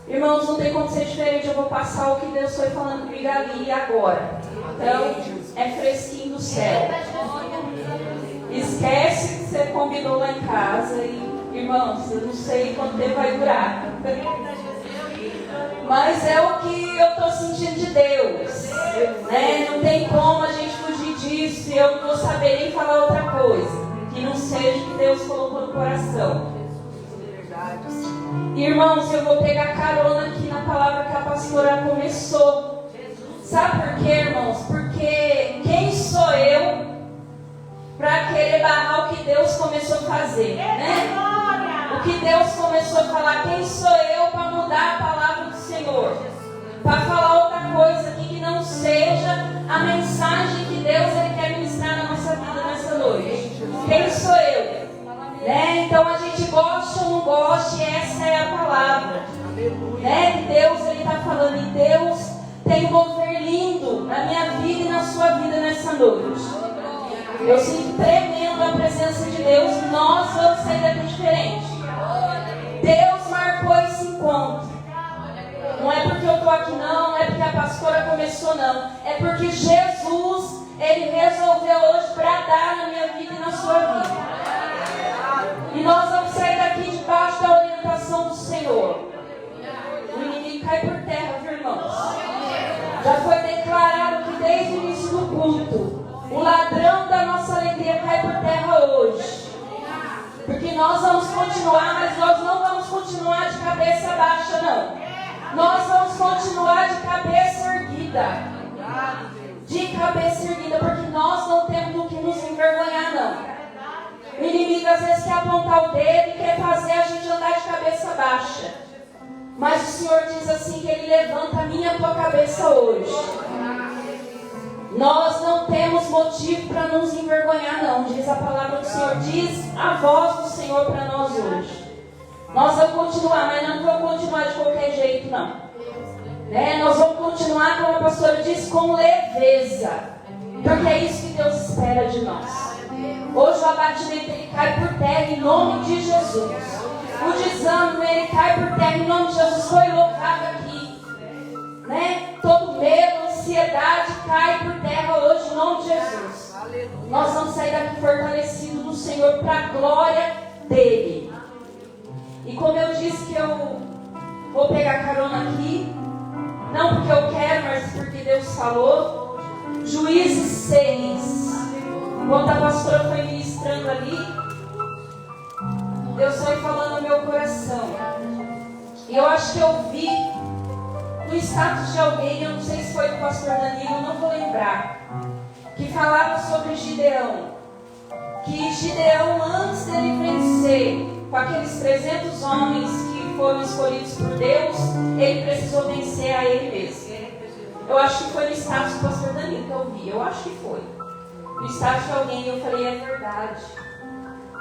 Irmãos, não tem como ser diferente. Eu vou passar o que Deus foi falando comigo ali e agora. Então, é fresquinho do céu. Esquece que você combinou lá em casa. E, irmãos, eu não sei quanto tempo vai durar. Mas é o que eu estou sentindo de Deus. Né? Não tem como a gente fugir disso. E eu não vou saber nem falar outra coisa que não seja o que Deus colocou no coração. Irmãos, eu vou pegar carona aqui na palavra que a pastora começou. Sabe por quê, irmãos? Porque quem sou eu para querer barrar o que Deus começou a fazer, né? O que Deus começou a falar, quem sou eu para mudar a palavra do Senhor? Para falar outra coisa aqui que não seja a mensagem que Deus ele quer ministrar na nossa vida nessa noite. Quem sou eu? Né? Então a gente gosta ou não gosta, essa é a palavra. Né? Deus ele está falando, e Deus tem um mover lindo na minha vida e na sua vida nessa noite. Eu sinto tremendo a presença de Deus. Nós vamos sair daqui diferente. Deus marcou esse encontro. Não é porque eu estou aqui não é porque a pastora começou não. É porque Jesus, ele resolveu hoje bradar na minha vida e na sua vida. E nós vamos sair daqui debaixo da orientação do Senhor. O inimigo cai por terra, viu, irmãos? Já foi declarado que desde o início do culto, o ladrão da nossa alegria cai por terra hoje. Porque nós vamos continuar, mas nós não vamos continuar de cabeça baixa, não. Nós vamos continuar de cabeça erguida. De cabeça erguida, porque nós não temos do que nos envergonhar, não. O inimigo às vezes quer apontar o dedo e quer fazer a gente andar de cabeça baixa. Mas o Senhor diz assim que Ele levanta a minha e a tua cabeça hoje. Nós não temos motivo para nos envergonhar, não. Diz a palavra do Senhor, diz a voz do Senhor para nós hoje. Nós vamos continuar, mas não vamos continuar de qualquer jeito, não. Né? Nós vamos continuar, como a pastora diz, com leveza. Porque é isso que Deus espera de nós. Hoje o abatimento ele cai por terra em nome de Jesus. O desânimo ele cai por terra em nome de Jesus. Foi louvado aqui. Né? Todo medo, ansiedade cai por terra hoje em nome de Jesus. Nós vamos sair daqui fortalecidos do Senhor para a glória dele. E como eu disse que eu vou pegar carona aqui, não porque eu quero, mas porque Deus falou. Juízes 6. Enquanto a pastora foi ministrando ali, Deus foi falando no meu coração. E eu acho que eu vi no status de alguém, eu não sei se foi do pastor Danilo, eu não vou lembrar, que falava sobre Gideão. Que Gideão, antes dele vencer com aqueles 300 homens que foram escolhidos por Deus, ele precisou vencer a ele mesmo. Eu acho que foi no status do pastor Danilo que eu vi, eu acho que foi. No status de alguém, eu falei, é verdade.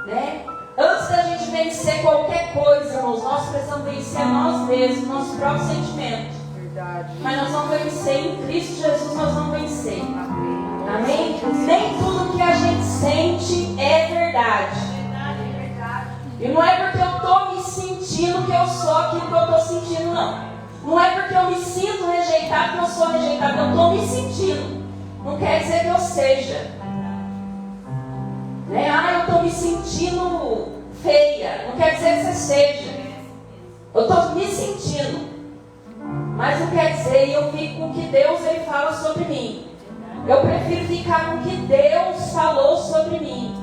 Né? Antes da gente vencer qualquer coisa, irmãos, nós precisamos vencer a nós mesmos, nossos próprios sentimentos. Verdade. Mas nós vamos vencer em Cristo Jesus, nós vamos vencer. Amém? Nem tudo que a gente sente é verdade. E não é porque eu estou me sentindo que eu sou aquilo que eu estou sentindo, não. Não é porque eu me sinto rejeitado que eu sou rejeitado. Eu estou me sentindo. Não quer dizer que eu seja. Né? Ah, eu estou me sentindo feia. Não quer dizer que você seja. Eu estou me sentindo. Mas não quer dizer, e eu fico com o que Deus ele fala sobre mim. Eu prefiro ficar com o que Deus falou sobre mim.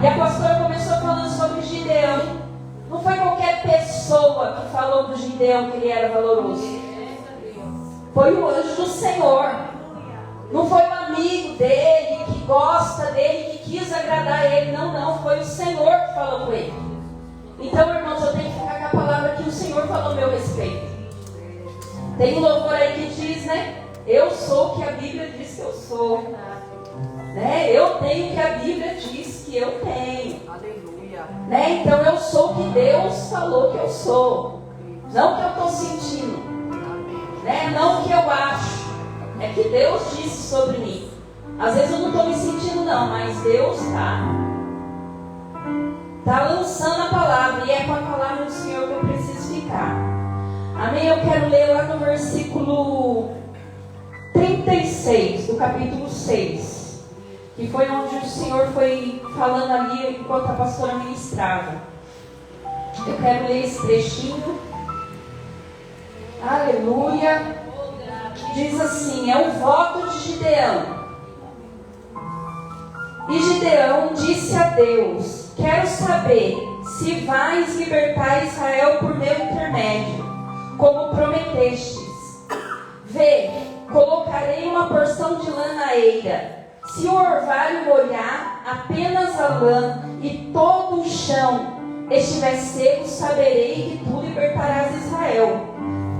E a pastora começou falando sobre Gideão. Não foi qualquer pessoa que falou do Gideão que ele era valoroso. Foi o anjo do Senhor. Não foi um amigo dele que gosta dele, que quis agradar ele. Não. Foi o Senhor que falou com ele. Então, irmãos, eu tenho que ficar com a palavra que o Senhor falou a meu respeito. Tem um louvor aí que diz, né? Eu sou o que a Bíblia diz que eu sou. Né? Eu tenho o que a Bíblia diz que eu tenho. Aleluia. né? Então eu sou o que Deus falou que eu sou, não o que eu estou sentindo, né? Não o que eu acho, é que Deus disse sobre mim. Às vezes eu não estou me sentindo não, mas Deus está lançando a palavra, e é com a palavra do Senhor que eu preciso ficar. Amém? Eu quero ler lá no versículo 36 do capítulo 6, que foi onde o Senhor foi falando ali enquanto a pastora ministrava. Eu quero ler esse trechinho. Aleluia. Diz assim: é o voto de Gideão. E Gideão disse a Deus: quero saber se vais libertar Israel por meu intermédio, como prometestes. Vê, colocarei uma porção de lã na eira. Se o orvalho molhar apenas a lã e todo o chão estiver seco, saberei que tu libertarás Israel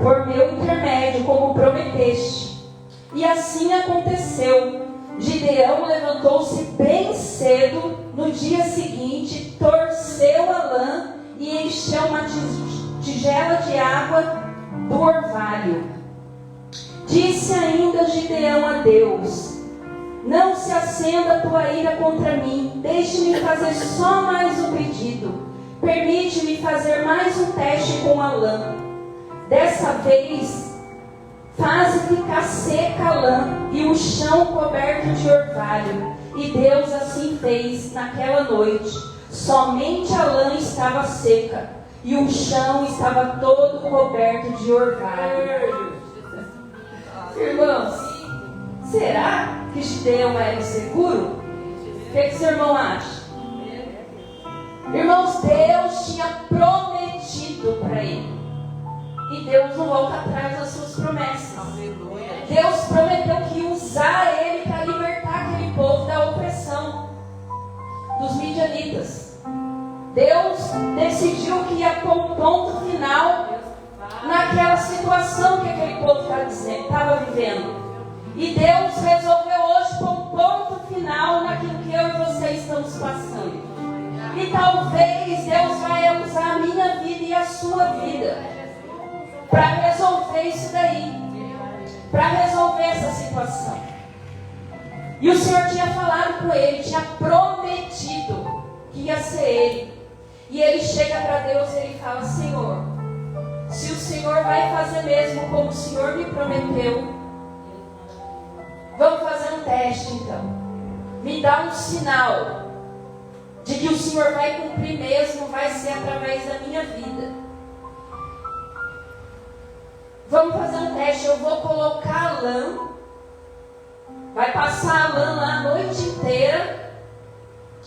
por meu intermédio, como prometeste. E assim aconteceu. Gideão levantou-se bem cedo no dia seguinte, torceu a lã e encheu uma tigela de água do orvalho. Disse ainda Gideão a Deus: não se acenda a tua ira contra mim, deixe-me fazer só mais um pedido. Permite-me fazer mais um teste com a lã. Dessa vez, faze ficar seca a lã e o chão coberto de orvalho. E Deus assim fez naquela noite. Somente a lã estava seca e o chão estava todo coberto de orvalho. Irmãos, será que Gideão era inseguro? O que seu irmão acha? Irmãos, Deus tinha prometido para ele. E Deus não volta atrás das suas promessas. Deus prometeu que ia usar ele para libertar aquele povo da opressão dos midianitas. Deus decidiu que ia pôr um ponto final naquela situação que aquele povo estava vivendo. E Deus resolveu hoje pôr um ponto final naquilo que eu e você estamos passando. E talvez Deus vai usar a minha vida e a sua vida para resolver isso daí, para resolver essa situação. E o Senhor tinha falado com ele, tinha prometido que ia ser ele. E ele chega para Deus e ele fala: Senhor, se o Senhor vai fazer mesmo como o Senhor me prometeu, vamos fazer um teste então. Me dá um sinal de que o Senhor vai cumprir mesmo, vai ser através da minha vida. Vamos fazer um teste, eu vou colocar a lã, vai passar a lã lá a noite inteira,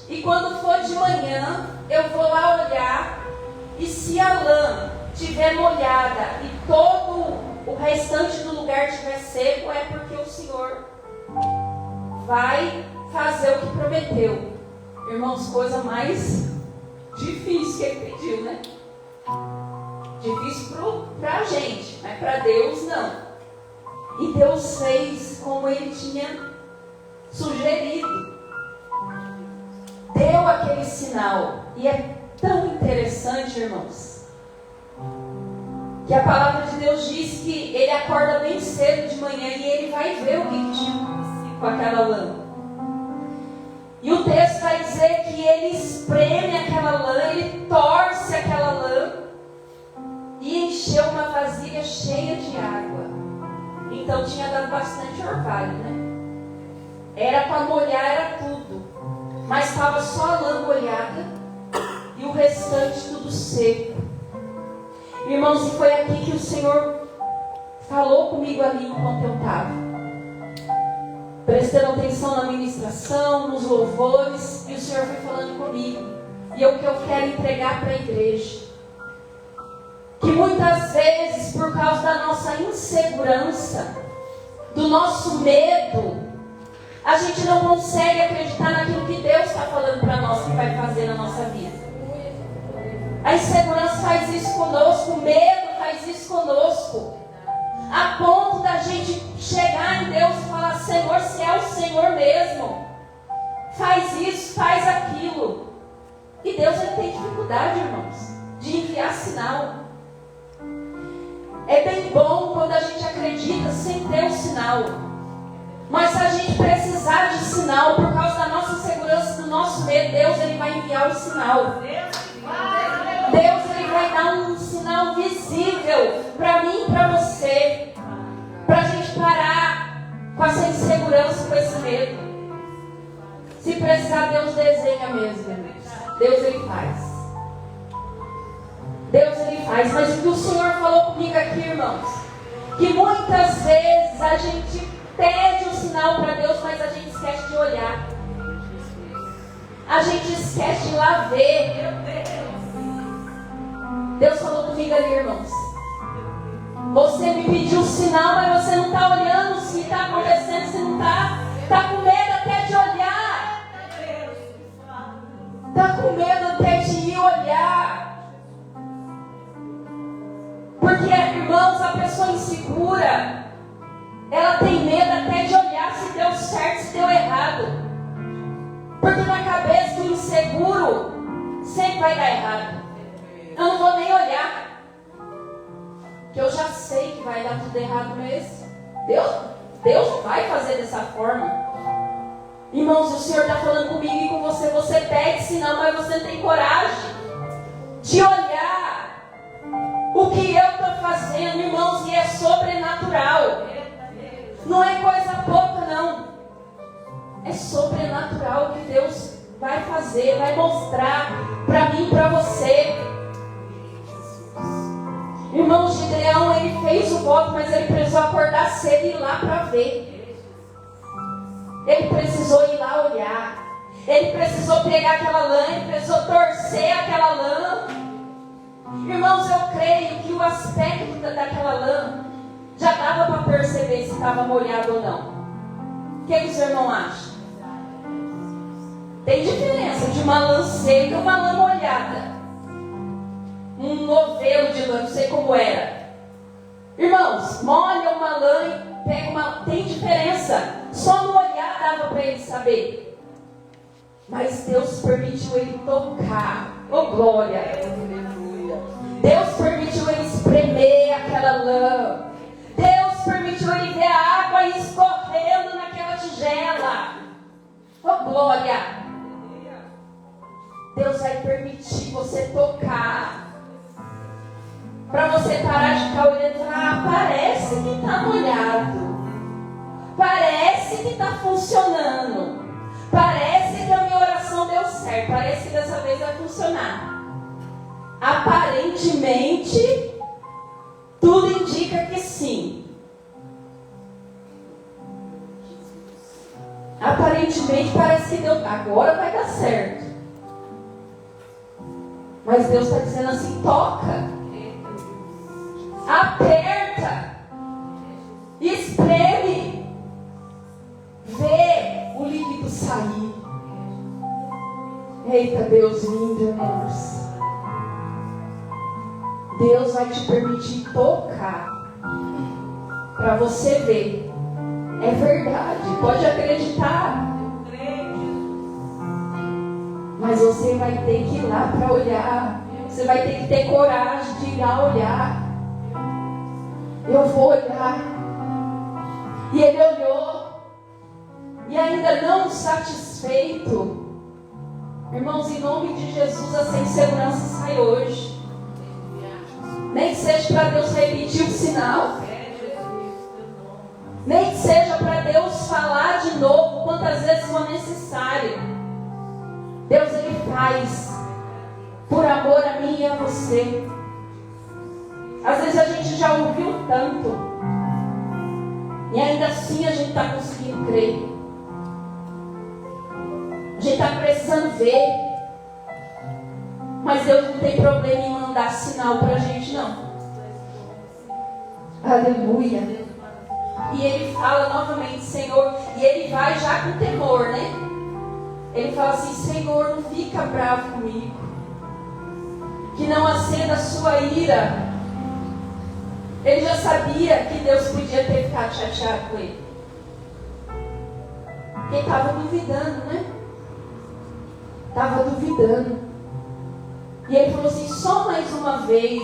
e quando for de manhã, eu vou lá olhar, e se a lã estiver molhada e todo o restante do lugar estiver seco, é porque o Senhor vai fazer o que prometeu. Irmãos, coisa mais difícil que ele pediu, né? Difícil para a gente, mas para Deus não. E Deus fez como ele tinha sugerido. Deu aquele sinal. E é tão interessante, irmãos, que a palavra de Deus diz que ele acorda bem cedo de manhã e ele vai ver o que tinha com aquela lã. E o texto vai dizer que ele espreme aquela lã, ele torce aquela lã e encheu uma vasilha cheia de água. Então tinha dado bastante orvalho, né? Era para molhar, era tudo. Mas estava só a lã molhada e o restante tudo seco. Irmãos, e foi aqui que o Senhor falou comigo ali enquanto eu estava. Prestando atenção na ministração, nos louvores, e o Senhor foi falando comigo. E é o que eu quero entregar para a igreja. Que muitas vezes, por causa da nossa insegurança, do nosso medo, a gente não consegue acreditar naquilo que Deus está falando para nós que vai fazer na nossa vida. A insegurança faz isso conosco, o medo faz isso conosco. A ponto da gente chegar em Deus e falar: Senhor, se é o Senhor mesmo, faz isso, faz aquilo. E Deus ele tem dificuldade, irmãos, de enviar sinal. É bem bom quando a gente acredita sem ter um sinal. Mas se a gente precisar de sinal por causa da nossa segurança, do nosso medo, Deus ele vai enviar o sinal. Deus ele vai dar um sinal visível para mim e para você. Para a gente parar com essa insegurança, com esse medo. Se precisar, Deus desenha mesmo, irmãos. Deus ele faz. Deus ele faz. Mas o que o Senhor falou comigo aqui, irmãos, que muitas vezes a gente pede um sinal para Deus, mas a gente esquece de olhar. A gente esquece de ir lá ver. Deus falou comigo ali, irmãos. Você me pediu um sinal, mas você não está olhando se está acontecendo, se não está. Está com medo até de olhar. Está com medo até de ir olhar. Porque, irmãos, a pessoa insegura, ela tem medo até de olhar se deu certo, se deu errado. Porque na cabeça do inseguro sempre vai dar errado. Eu não vou nem olhar, que eu já sei que vai dar tudo errado mesmo. Deus não vai fazer dessa forma. Irmãos, o Senhor está falando comigo e com você. Você pede sinal, mas você não tem coragem de olhar o que eu estou fazendo, irmãos, e é sobrenatural. Não é coisa pouca, não. É sobrenatural que Deus vai fazer, vai mostrar para mim e para você. Irmão Gideão, ele fez o voto, mas ele precisou acordar cedo e ir lá para ver. Ele precisou ir lá olhar. Ele precisou pegar aquela lã, ele precisou torcer aquela lã. Irmãos, eu creio que o aspecto daquela lã já dava para perceber se estava molhado ou não. O que os irmãos acham? Tem diferença de uma lã seca e uma lã molhada. Um novelo de lã, não sei como era. Irmãos, molha uma lã e pega uma... Tem diferença. Só no olhar dava para ele saber. Mas Deus permitiu ele tocar. Oh, glória! Deus permitiu ele espremer aquela lã. Deus permitiu ele ver a água escorrendo naquela tigela. Oh, glória! Deus vai permitir você tocar. Para você parar de ficar olhando e falar, parece que está molhado. Parece que está funcionando. Parece que a minha oração deu certo. Parece que dessa vez vai funcionar. Aparentemente, tudo indica que sim. Aparentemente parece que deu. Agora vai dar certo. Mas Deus está dizendo assim, toca. Aperta, espreme, vê o líquido sair. Eita, Deus lindo, irmãos. Deus vai te permitir tocar para você ver. É verdade, pode acreditar. Mas você vai ter que ir lá para olhar. Você vai ter que ter coragem de ir lá olhar. Eu vou olhar. E ele olhou. E ainda não satisfeito. Irmãos, em nome de Jesus, essa insegurança sai hoje. Nem que seja para Deus repetir o sinal. Nem que seja para Deus falar de novo quantas vezes for necessário. Deus ele faz por amor a mim e a você. Às vezes a gente já ouviu tanto e ainda assim a gente está conseguindo crer. A gente está precisando ver. Mas Deus não tem problema em mandar sinal para a gente, não. Aleluia. E ele fala novamente, Senhor, e ele vai já com temor, né? Ele fala assim, Senhor, não fica bravo comigo. Que não acenda a sua ira. Ele já sabia que Deus podia ter ficado chateado com ele. Porque estava duvidando, né? Estava duvidando. E ele falou assim: só mais uma vez.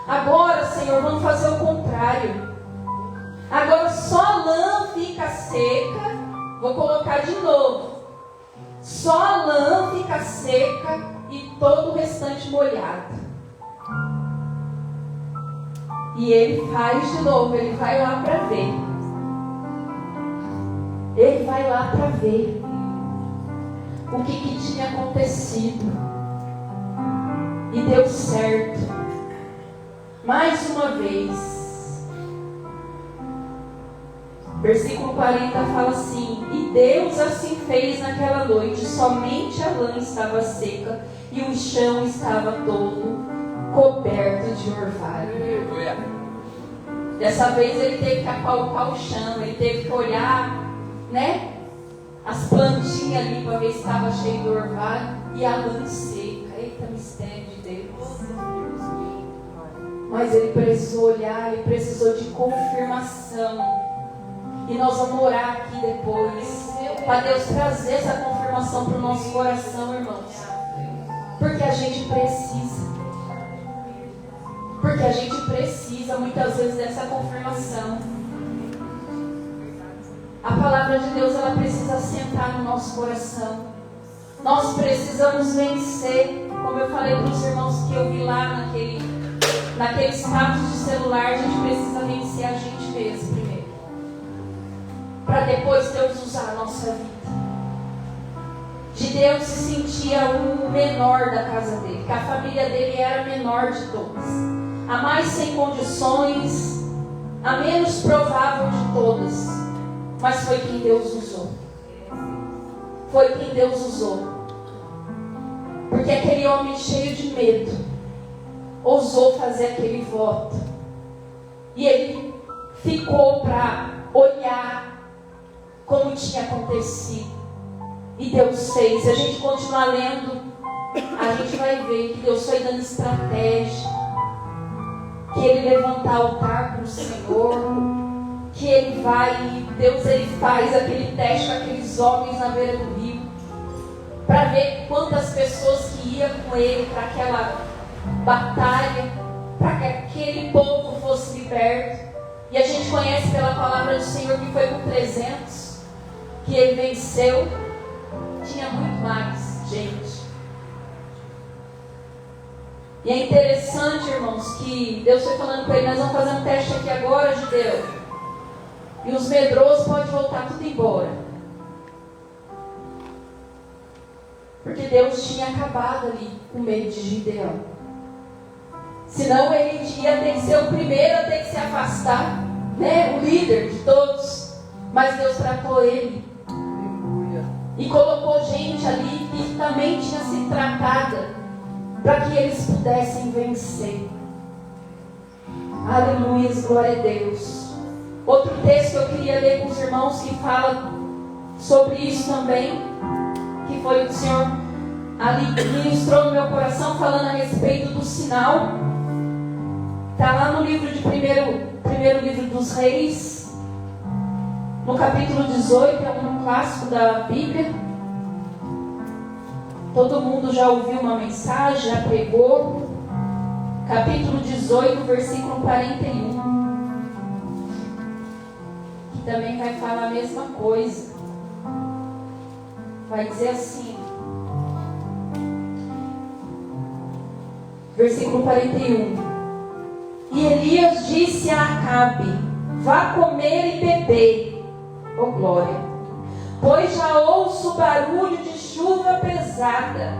Agora, Senhor, vamos fazer o contrário. Agora só a lã fica seca. Vou colocar de novo. Só a lã fica seca e todo o restante molhado. E ele faz de novo, ele vai lá para ver. Ele vai lá para ver o que tinha acontecido. E deu certo. Mais uma vez. Versículo 40 fala assim: e Deus assim fez naquela noite, somente a lã estava seca e o chão estava todo coberto de orvalho. Dessa vez ele teve que apalpar o chão, ele teve que olhar, né, as plantinhas ali para ver se estava cheio de orvalho, e a lã seca. Eita, mistério de Deus. Mas ele precisou olhar, ele precisou de confirmação. E nós vamos orar aqui depois, para Deus trazer essa confirmação para o nosso coração, irmãos. Porque a gente precisa. Porque a gente precisa muitas vezes dessa confirmação. A palavra de Deus, ela precisa assentar no nosso coração. Nós precisamos vencer. Como eu falei para os irmãos que eu vi lá naquele status de celular, a gente precisa vencer a gente mesmo primeiro. Para depois Deus usar a nossa vida. Gideão se sentia o menor da casa dele, que a família dele era a menor de todas, a mais sem condições, a menos provável de todas. Mas foi quem Deus usou. Foi quem Deus usou. Porque aquele homem cheio de medo ousou fazer aquele voto. E ele ficou para olhar como tinha acontecido. E Deus fez. Se a gente continuar lendo, a gente vai ver que Deus foi dando estratégia, que ele levantar altar para o Senhor, que ele vai, Deus ele faz aquele teste com aqueles homens na beira do rio, para ver quantas pessoas que iam com ele para aquela batalha, para que aquele povo fosse liberto. E a gente conhece pela palavra do Senhor que foi com 300 que ele venceu. Tinha muito mais gente. E é interessante, irmãos, que Deus foi falando para ele: nós vamos fazer um teste aqui agora, Gideão, e os medrosos podem voltar tudo embora. Porque Deus tinha acabado ali com medo de Gideão. Senão ele ia ter que ser o primeiro a ter que se afastar, né? O líder de todos. Mas Deus tratou ele e colocou gente ali que também tinha sido tratada, para que eles pudessem vencer. Aleluia, glória a Deus. Outro texto que eu queria ler com os irmãos, que fala sobre isso também, que foi o que o Senhor ali ministrou no meu coração, falando a respeito do sinal. Está lá no livro de primeiro livro dos Reis, no capítulo 18, é um clássico da Bíblia. Todo mundo já ouviu uma mensagem, já pregou. Capítulo 18, versículo 41. Que também vai falar a mesma coisa. Vai dizer assim. Versículo 41. E Elias disse a Acabe: vá comer e beber. Oh glória! Pois já ouço o barulho de chuva pesada.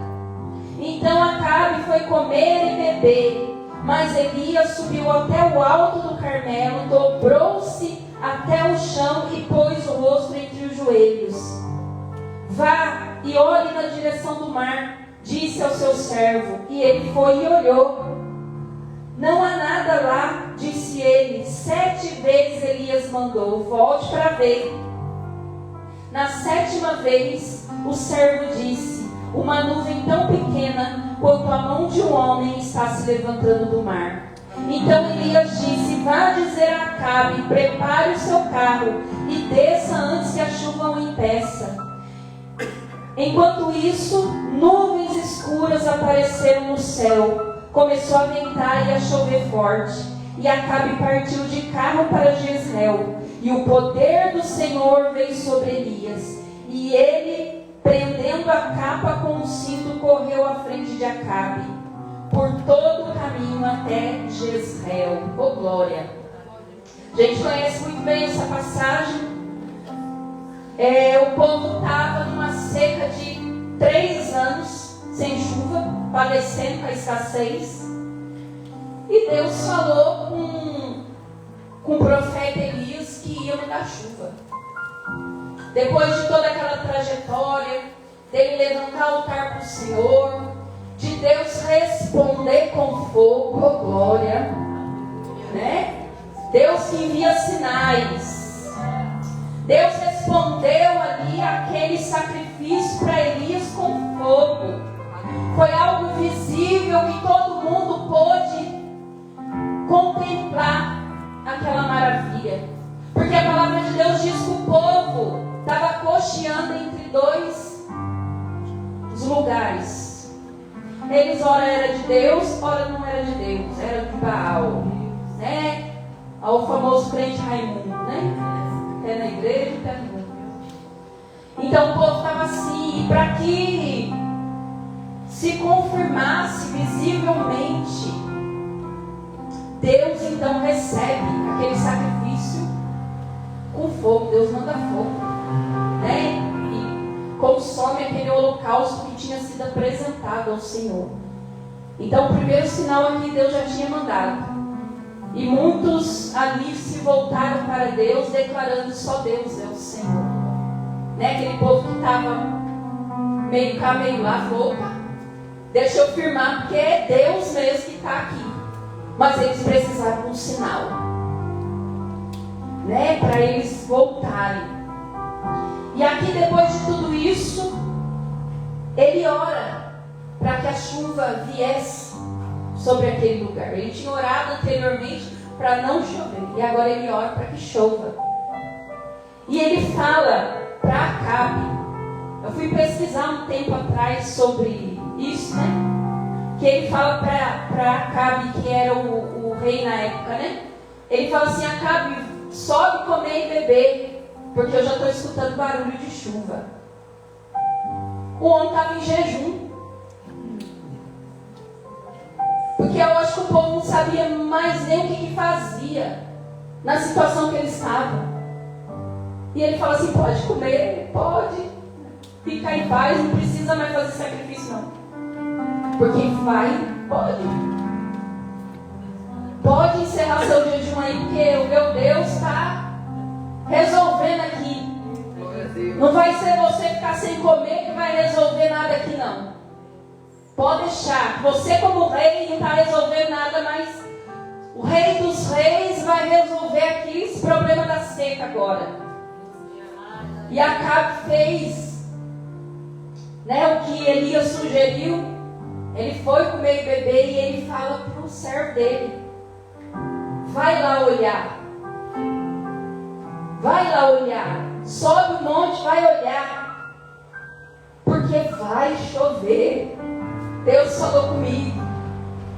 Então Acabe foi comer e beber. Mas Elias subiu até o alto do Carmelo, dobrou-se até o chão e pôs o rosto entre os joelhos. Vá e olhe na direção do mar, disse ao seu servo. E ele foi e olhou. Não há nada lá, disse ele. 7 vezes Elias mandou: volte para ver. Na 7ª vez, o servo disse: uma nuvem tão pequena quanto a mão de um homem está se levantando do mar. Então Elias disse: vá dizer a Acabe, prepare o seu carro e desça antes que a chuva o impeça. Enquanto isso, nuvens escuras apareceram no céu, começou a ventar e a chover forte, e Acabe partiu de carro para Jezreel, e o poder do Senhor veio sobre Elias, e ele, prendendo a capa com o cinto, correu à frente de Acabe, por todo o caminho até Jezreel. Oh, glória! A gente conhece muito bem essa passagem. O povo estava numa seca de 3 anos, sem chuva, padecendo com a escassez. E Deus falou com o profeta Elias que ia mandar chuva. Depois de toda aquela trajetória, dele levantar o altar para o Senhor, de Deus responder com fogo, oh glória, né? Deus que envia sinais. Deus respondeu ali aquele sacrifício para Elias com fogo. Foi algo visível que todo mundo pôde contemplar aquela maravilha. Porque a palavra de Deus diz que o povo estava cocheando entre 2 lugares. Eles ora era de Deus, ora não era de Deus, era de Baal, né? O famoso crente Raimundo, né? É na igreja e tá no mundo. Então o povo estava assim, e para que se confirmasse visivelmente, Deus então recebe aquele sacrifício com fogo. Deus manda fogo, né? E consome aquele holocausto que tinha sido apresentado ao Senhor. Então o primeiro sinal aqui Deus já tinha mandado. E muitos ali se voltaram para Deus, declarando só Deus é o Senhor. Né? Aquele povo que estava meio cá, meio lá, falou, opa, deixa eu firmar, porque é Deus mesmo que está aqui. Mas eles precisaram de um sinal, né? Para eles voltarem. E aqui, depois de tudo isso, ele ora para que a chuva viesse sobre aquele lugar. Ele tinha orado anteriormente para não chover, e agora ele ora para que chova. E ele fala para Acabe. Eu fui pesquisar um tempo atrás sobre isso, né? Que ele fala para Acabe, que era o rei na época, né? Ele fala assim: Acabe, sobe, comer e beber, porque eu já estou escutando barulho de chuva. O homem estava em jejum. Porque eu acho que o povo não sabia mais nem o que fazia na situação que ele estava. E ele fala assim: pode comer, pode ficar em paz, não precisa mais fazer sacrifício não. Porque pode encerrar seu jejum aí, porque o meu Deus está resolvendo aqui. Não vai ser você ficar sem comer que vai resolver nada aqui não. Pode deixar, você como rei não está resolvendo nada, mas o rei dos reis vai resolver aqui esse problema da seca agora. E Acabe fez, né, o que Elias sugeriu. Ele foi comer e beber, e ele fala para o servo dele: vai lá olhar, sobe o monte, vai olhar, porque vai chover. Deus falou comigo.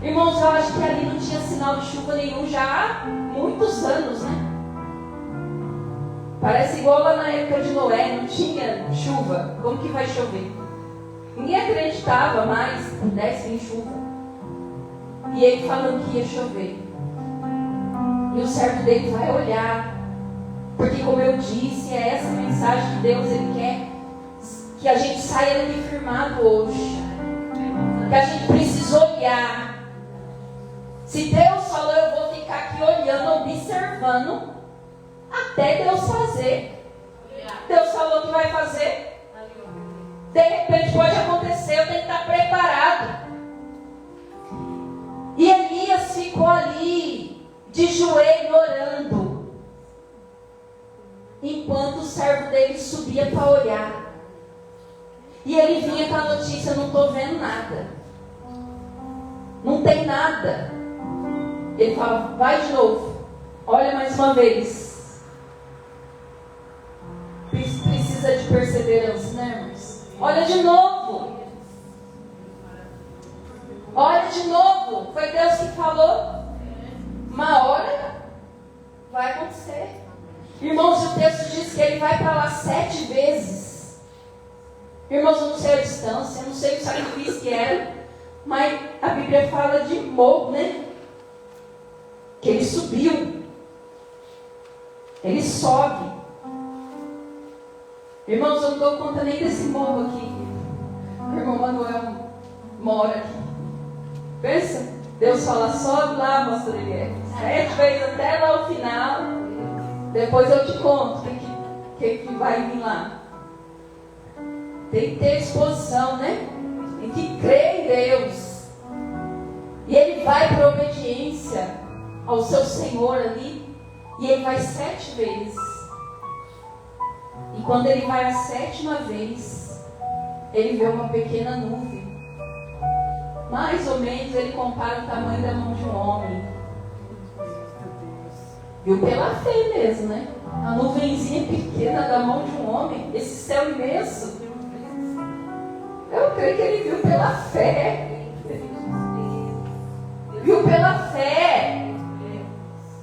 Irmãos, eu acho que ali não tinha sinal de chuva nenhum já há muitos anos, né? Parece igual lá na época de Noé, não tinha chuva. Como que vai chover? Ninguém acreditava mais que pudesse vir chuva. E ele falando que ia chover. E o servo dele vai olhar. Porque, como eu disse, é essa mensagem que Deus ele quer que a gente saia daqui firmado hoje. Que a gente precisa olhar. Se Deus falou, eu vou ficar aqui olhando, observando, até Deus fazer. Deus falou que vai fazer. De repente pode acontecer, eu tenho que estar preparado. E Elias ficou ali, de joelho, orando, enquanto o servo dele subia para olhar. E ele vinha com a notícia: não estou vendo nada, não tem nada. Ele fala: vai de novo, olha mais uma vez. Precisa de perseverança, né, irmãos? Olha de novo. Olha de novo. Foi Deus que falou. Uma hora vai acontecer. Irmãos, o texto diz que ele vai para lá 7 vezes. Irmãos, eu não sei a distância, eu não sei o sacrifício que era, mas a Bíblia fala de morro, né? Que ele subiu. Ele sobe. Irmãos, eu não dou conta nem desse morro aqui. O irmão Manuel mora aqui. Pensa, Deus fala, sobe lá, pastor Eliel. 7 vezes até lá o final. Depois eu te conto o que vai vir lá. Tem que ter disposição, né? Tem que crer em Deus. E ele vai para obediência ao seu Senhor ali. E ele vai 7 vezes. E quando ele vai a 7ª vez, ele vê uma pequena nuvem. Mais ou menos ele compara o tamanho da mão de um homem. Viu pela fé mesmo, né? A nuvenzinha pequena da mão de um homem. Esse céu imenso. Eu creio que ele viu pela fé. Viu pela fé.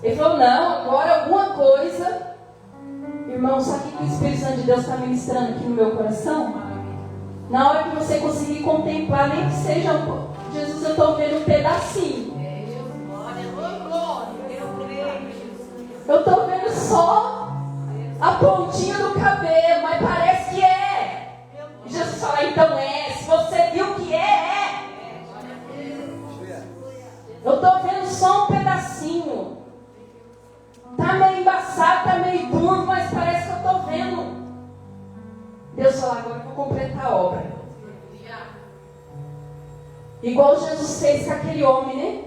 Ele falou, não, agora alguma coisa. Irmão, sabe o que o Espírito Santo de Deus está ministrando aqui no meu coração? Na hora que você conseguir contemplar, nem que seja Jesus, eu estou vendo um pedacinho. Eu estou vendo só a pontinha do cabelo, mas parece que é. E Jesus fala, então é. Se você viu que é. Eu estou vendo só um pedacinho. Está meio embaçado, está meio turvo, mas parece que eu estou vendo. Deus fala, agora eu vou completar a obra. Igual Jesus fez com aquele homem, né?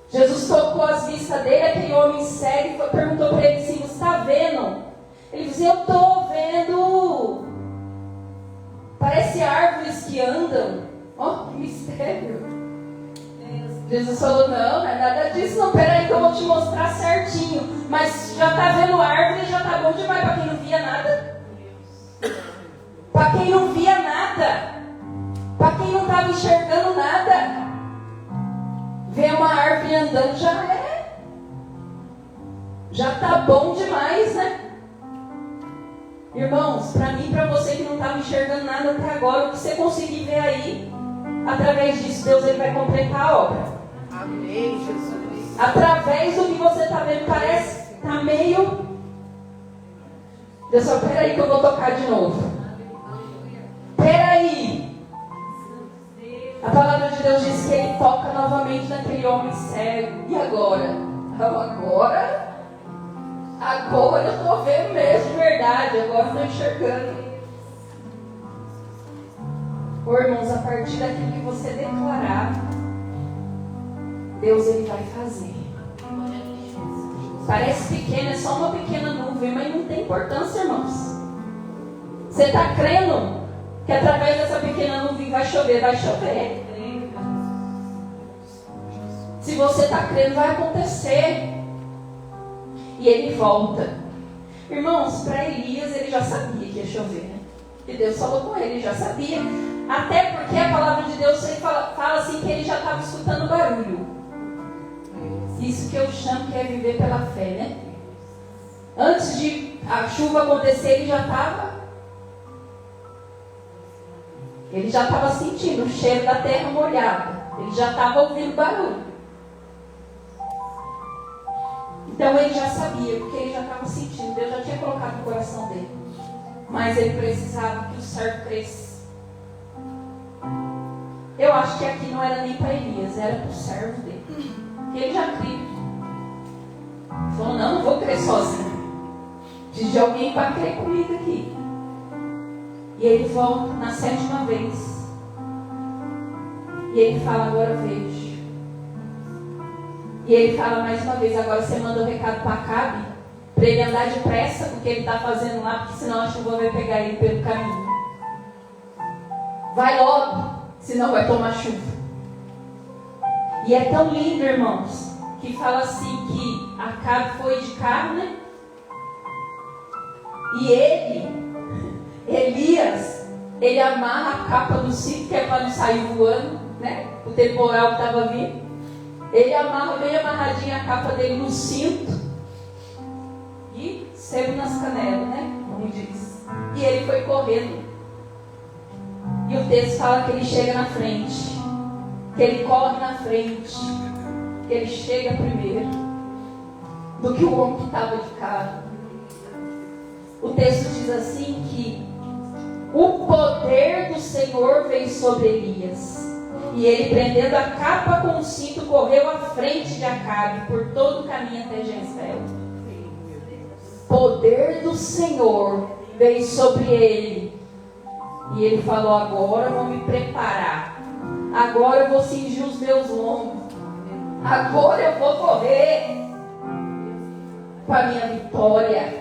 Jesus tocou as vistas dele, aquele homem cego, e perguntou para ele assim, você está vendo? Ele disse, eu estou vendo. Parece árvores que andam. Ó, que mistério. Jesus falou, não é nada disso, não, peraí que eu vou te mostrar certinho. Mas já está vendo árvore, já está bom demais para quem não via nada. Para quem não via nada. Para quem não estava enxergando nada. Ver uma árvore andando já está bom demais, né? Irmãos, para mim e para você que não estava enxergando nada até agora, o que você conseguir ver aí, através disso, Deus ele vai completar a obra. Amém, Jesus. Através do que você está vendo, parece que está meio... Deus só, peraí que eu vou tocar de novo. Peraí. A palavra de Deus diz que ele toca novamente naquele homem cego. E agora? Agora eu estou vendo mesmo de verdade. Agora eu estou enxergando. Ô, irmãos, a partir daquilo que você declarar, Deus ele vai fazer. Parece pequeno, é só uma pequena nuvem, mas não tem importância, irmãos. Você está crendo que através dessa pequena nuvem vai chover? Vai chover. Se você está crendo, vai acontecer. E ele volta. Irmãos, para Elias, ele já sabia que ia chover, né? Que Deus falou com ele, ele já sabia. Até porque a palavra de Deus ele fala assim que ele já estava escutando barulho. Isso que eu chamo que é viver pela fé, né? Antes de a chuva acontecer, ele já estava sentindo o cheiro da terra molhada. Ele já estava ouvindo barulho. Então ele já sabia, porque ele já estava sentindo. Deus já tinha colocado no coração dele. Mas ele precisava que o servo crescesse. Eu acho que aqui não era nem para Elias, era para o servo dele. Porque ele já cria. Ele falou, não vou crer sozinho. Preciso de alguém para crer comigo aqui. E ele volta na 7ª vez. E ele fala, agora vejo. E ele fala mais uma vez, agora você manda um recado para Acabe, para ele andar depressa, porque ele está fazendo lá, porque senão a chuva vai pegar ele pelo caminho. Vai logo, senão vai tomar chuva. E é tão lindo, irmãos, que fala assim que Acabe foi de carro, né? E Elias, ele amarra a capa do cinto, que é para não sair voando. né? O temporal que estava vindo. Ele amarra bem amarradinha a capa dele no cinto e sebo nas canelas, né? Como diz. E ele foi correndo. E o texto fala que ele chega na frente, que ele corre na frente, que ele chega primeiro do que o homem que estava de cara. O texto diz assim que o poder do Senhor veio sobre Elias. E ele, prendendo a capa com o cinto, correu à frente de Acabe por todo o caminho até Jezreel. Poder do Senhor veio sobre ele. E ele falou: agora eu vou me preparar. Agora eu vou cingir os meus lombos. Agora eu vou correr com a minha vitória.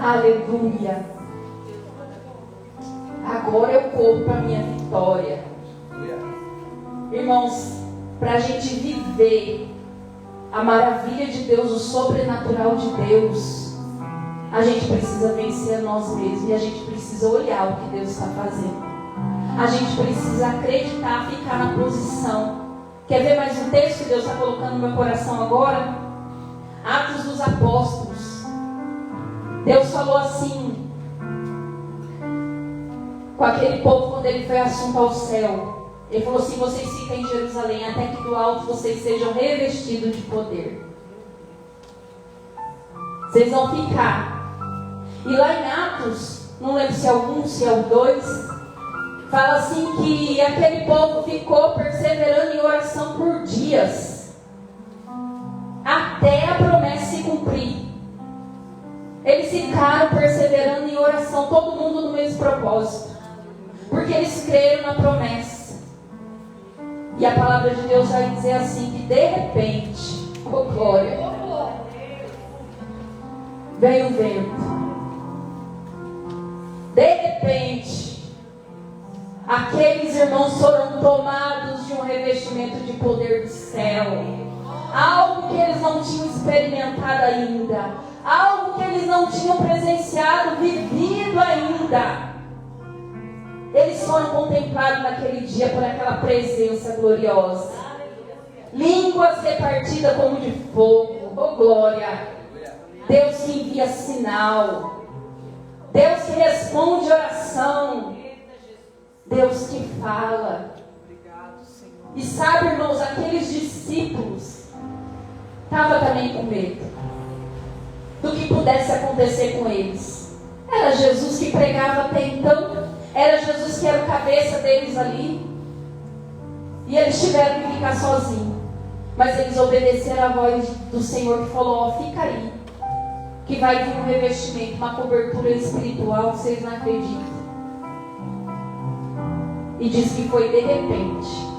Aleluia. Agora eu corro para a minha vitória. Irmãos, para a gente viver a maravilha de Deus, o sobrenatural de Deus, a gente precisa vencer a nós mesmos. E a gente precisa olhar o que Deus está fazendo. A gente precisa acreditar, ficar na posição. Quer ver mais um texto que Deus está colocando no meu coração agora? Atos dos Apóstolos. Deus falou assim com aquele povo quando ele foi assunto ao céu. Ele falou assim: vocês ficam em Jerusalém até que do alto vocês sejam revestidos de poder. Vocês vão ficar. E lá em Atos, não lembro se é o 1, se é o 2, fala assim que aquele povo ficou perseverando em oração por dias, até a promessa se cumprir. Eles ficaram perseverando em oração, todo mundo no mesmo propósito, porque eles creram na promessa. E a palavra de Deus vai dizer assim, que de repente, oh glória, veio o vento. De repente, aqueles irmãos foram tomados de um revestimento de poder do céu. Algo que eles não tinham experimentado ainda. Algo que eles não tinham presenciado, vivido ainda. Eles foram contemplados naquele dia por aquela presença gloriosa. Línguas repartidas como de fogo. Oh glória! Deus que envia sinal. Deus que responde oração. Deus que fala. E sabe, irmãos, aqueles discípulos estavam também com medo do que pudesse acontecer com eles. Era Jesus que pregava até então. Era Jesus que era o cabeça deles ali. E eles tiveram que ficar sozinhos. Mas eles obedeceram a voz do Senhor que falou: ó, fica aí, que vai vir um revestimento, uma cobertura espiritual que vocês não acreditam. E diz que foi de repente.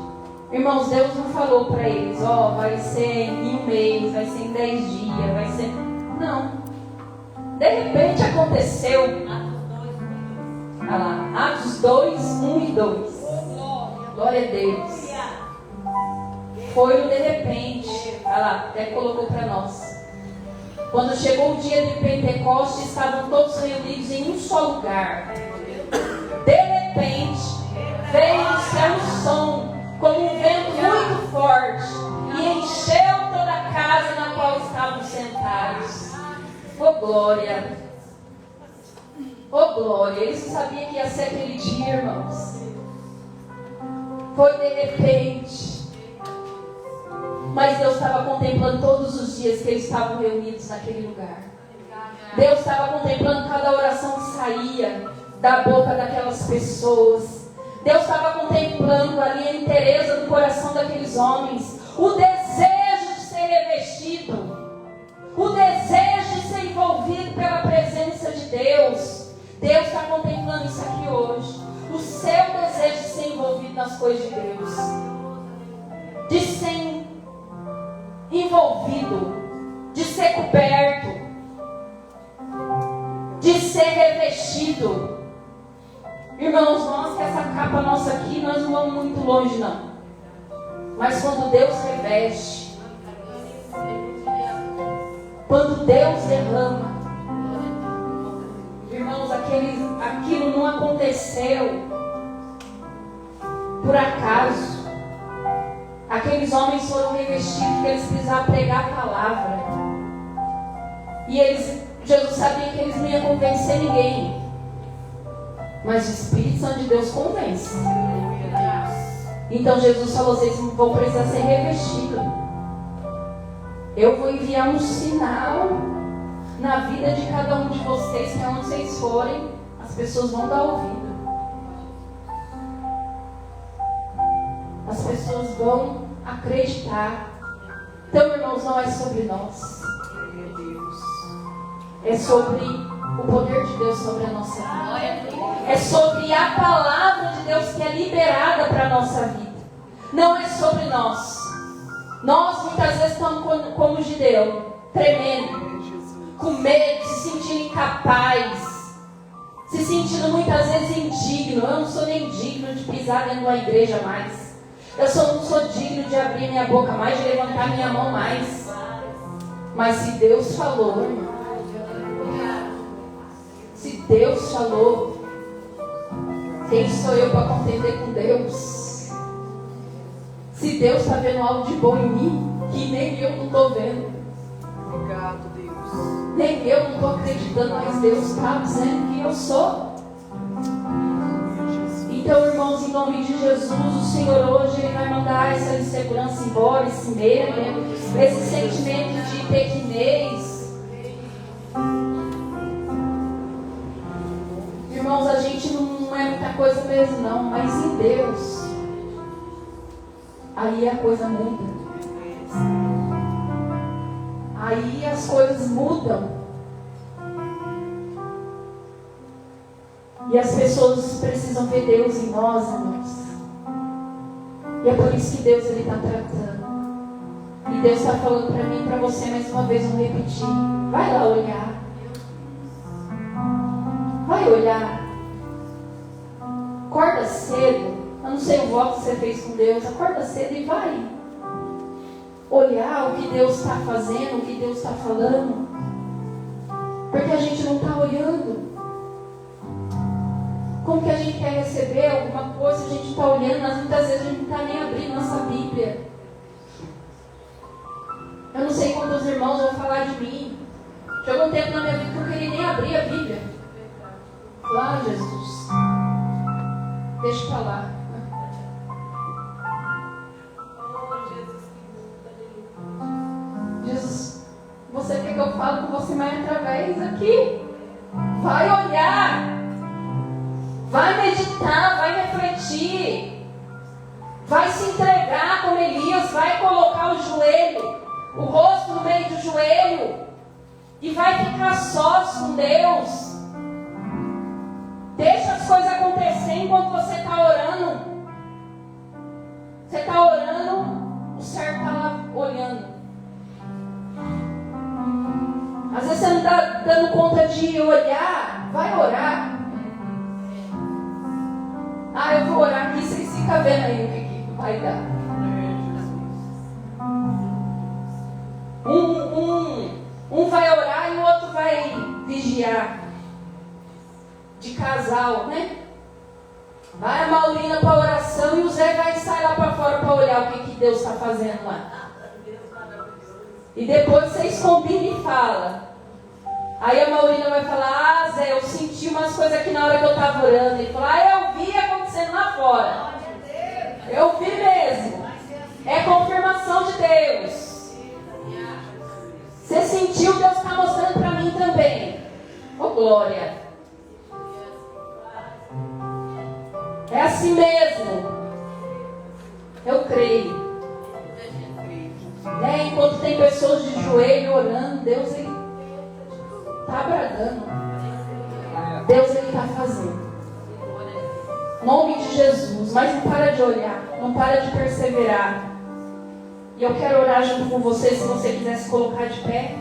Irmãos, Deus não falou para eles: ó, vai ser em 1 mês, vai ser em 10 dias, vai ser... Não. De repente aconteceu. Olha lá, Atos 2, 1 e 2. Glória a Deus. Foi no de repente. Olha lá, até colocou para nós. Quando chegou o dia de Pentecostes, estavam todos reunidos em um só lugar. De repente, veio do céu um som, como um vento muito forte, e encheu toda a casa na qual estavam sentados. Oh glória! Oh glória! Eles não sabiam que ia ser aquele dia, irmãos. Foi de repente. Mas Deus estava contemplando todos os dias que eles estavam reunidos naquele lugar. Deus estava contemplando cada oração que saía da boca daquelas pessoas. Deus estava contemplando ali a inteireza do coração daqueles homens. O desejo de ser revestido. O desejo de ser envolvido pela presença de Deus. Deus está contemplando isso aqui hoje. O seu desejo de ser envolvido nas coisas de Deus. De ser envolvido. De ser coberto. De ser revestido. Irmãos, nós que essa capa nossa aqui, nós não vamos muito longe não. Mas quando Deus reveste, quando Deus derrama, irmãos, aquilo não aconteceu por acaso. Aqueles homens foram revestidos porque eles precisavam pregar a palavra. E Jesus sabia que eles não iam convencer ninguém. Mas o Espírito Santo de Deus convence. Então Jesus falou: vocês vão precisar ser revestidos. Eu vou enviar um sinal na vida de cada um de vocês, que aonde vocês forem, as pessoas vão dar ouvido. As pessoas vão acreditar. Então, irmãos, não é sobre nós. É sobre o poder de Deus sobre a nossa vida. É sobre a palavra de Deus que é liberada para a nossa vida. Não é sobre nós. Nós muitas vezes estamos como Gideão, tremendo, com medo, se sentindo incapaz, se sentindo muitas vezes indigno. Eu não sou nem digno de pisar dentro de uma igreja mais. Eu não sou digno de abrir minha boca mais, de levantar minha mão mais. Mas se Deus falou, irmão, se Deus falou, quem sou eu para contender com Deus? Se Deus está vendo algo de bom em mim, que nem eu não estou vendo. Obrigado, Deus. Nem eu não estou acreditando, mas Deus está dizendo que eu sou. Então, irmãos, em nome de Jesus, o Senhor hoje Ele vai mandar essa insegurança embora, esse medo, esse sentimento de pequenez. Irmãos, a gente não é muita coisa mesmo não, mas em Deus, aí a coisa muda. Aí as coisas mudam. E as pessoas precisam ver Deus em nós, irmãos. E é por isso que Deus está tratando. E Deus está falando para mim e para você mais uma vez, vou repetir. Vai lá olhar. Vai olhar. Acorda cedo. Eu não sei o voto que você fez com Deus. Acorda cedo e vai olhar o que Deus está fazendo, o que Deus está falando. Porque a gente não está olhando. Como que a gente quer receber alguma coisa, a gente está olhando, mas muitas vezes a gente não está nem abrindo nossa Bíblia. Eu não sei quantos irmãos vão falar de mim. Chegou um tempo na minha vida que eu não queria nem abrir a Bíblia. Lá, Jesus. Deixa pra lá. Jesus, você quer que eu fale com você mais através aqui? Vai olhar. Vai meditar, vai refletir, vai se entregar como Elias, vai colocar o joelho, o rosto no meio do joelho e vai ficar sós com Deus. Deixa as coisas acontecer enquanto você está orando. Você está orando, o certo está lá olhando. Às vezes você não está dando conta de olhar, vai orar. Eu vou orar aqui, vocês ficam vendo aí o que vai dar. Um vai orar e o outro vai vigiar. De casal, né? Vai a Maurina para a oração e o Zé vai sair lá para fora para olhar o que Deus está fazendo lá. E depois vocês combinam e falam. Aí a Maurina vai falar: Zé, eu senti umas coisas aqui na hora que eu estava orando. Ele fala: eu vi acontecendo lá fora. Eu vi mesmo. É confirmação de Deus. Você sentiu, Deus está mostrando para mim também. Oh, glória. É assim mesmo. Eu creio. Enquanto tem pessoas de joelho orando, Deus está bradando. Deus está fazendo. Em nome de Jesus. Mas não para de olhar. Não para de perseverar. E eu quero orar junto com você. Se você quiser se colocar de pé.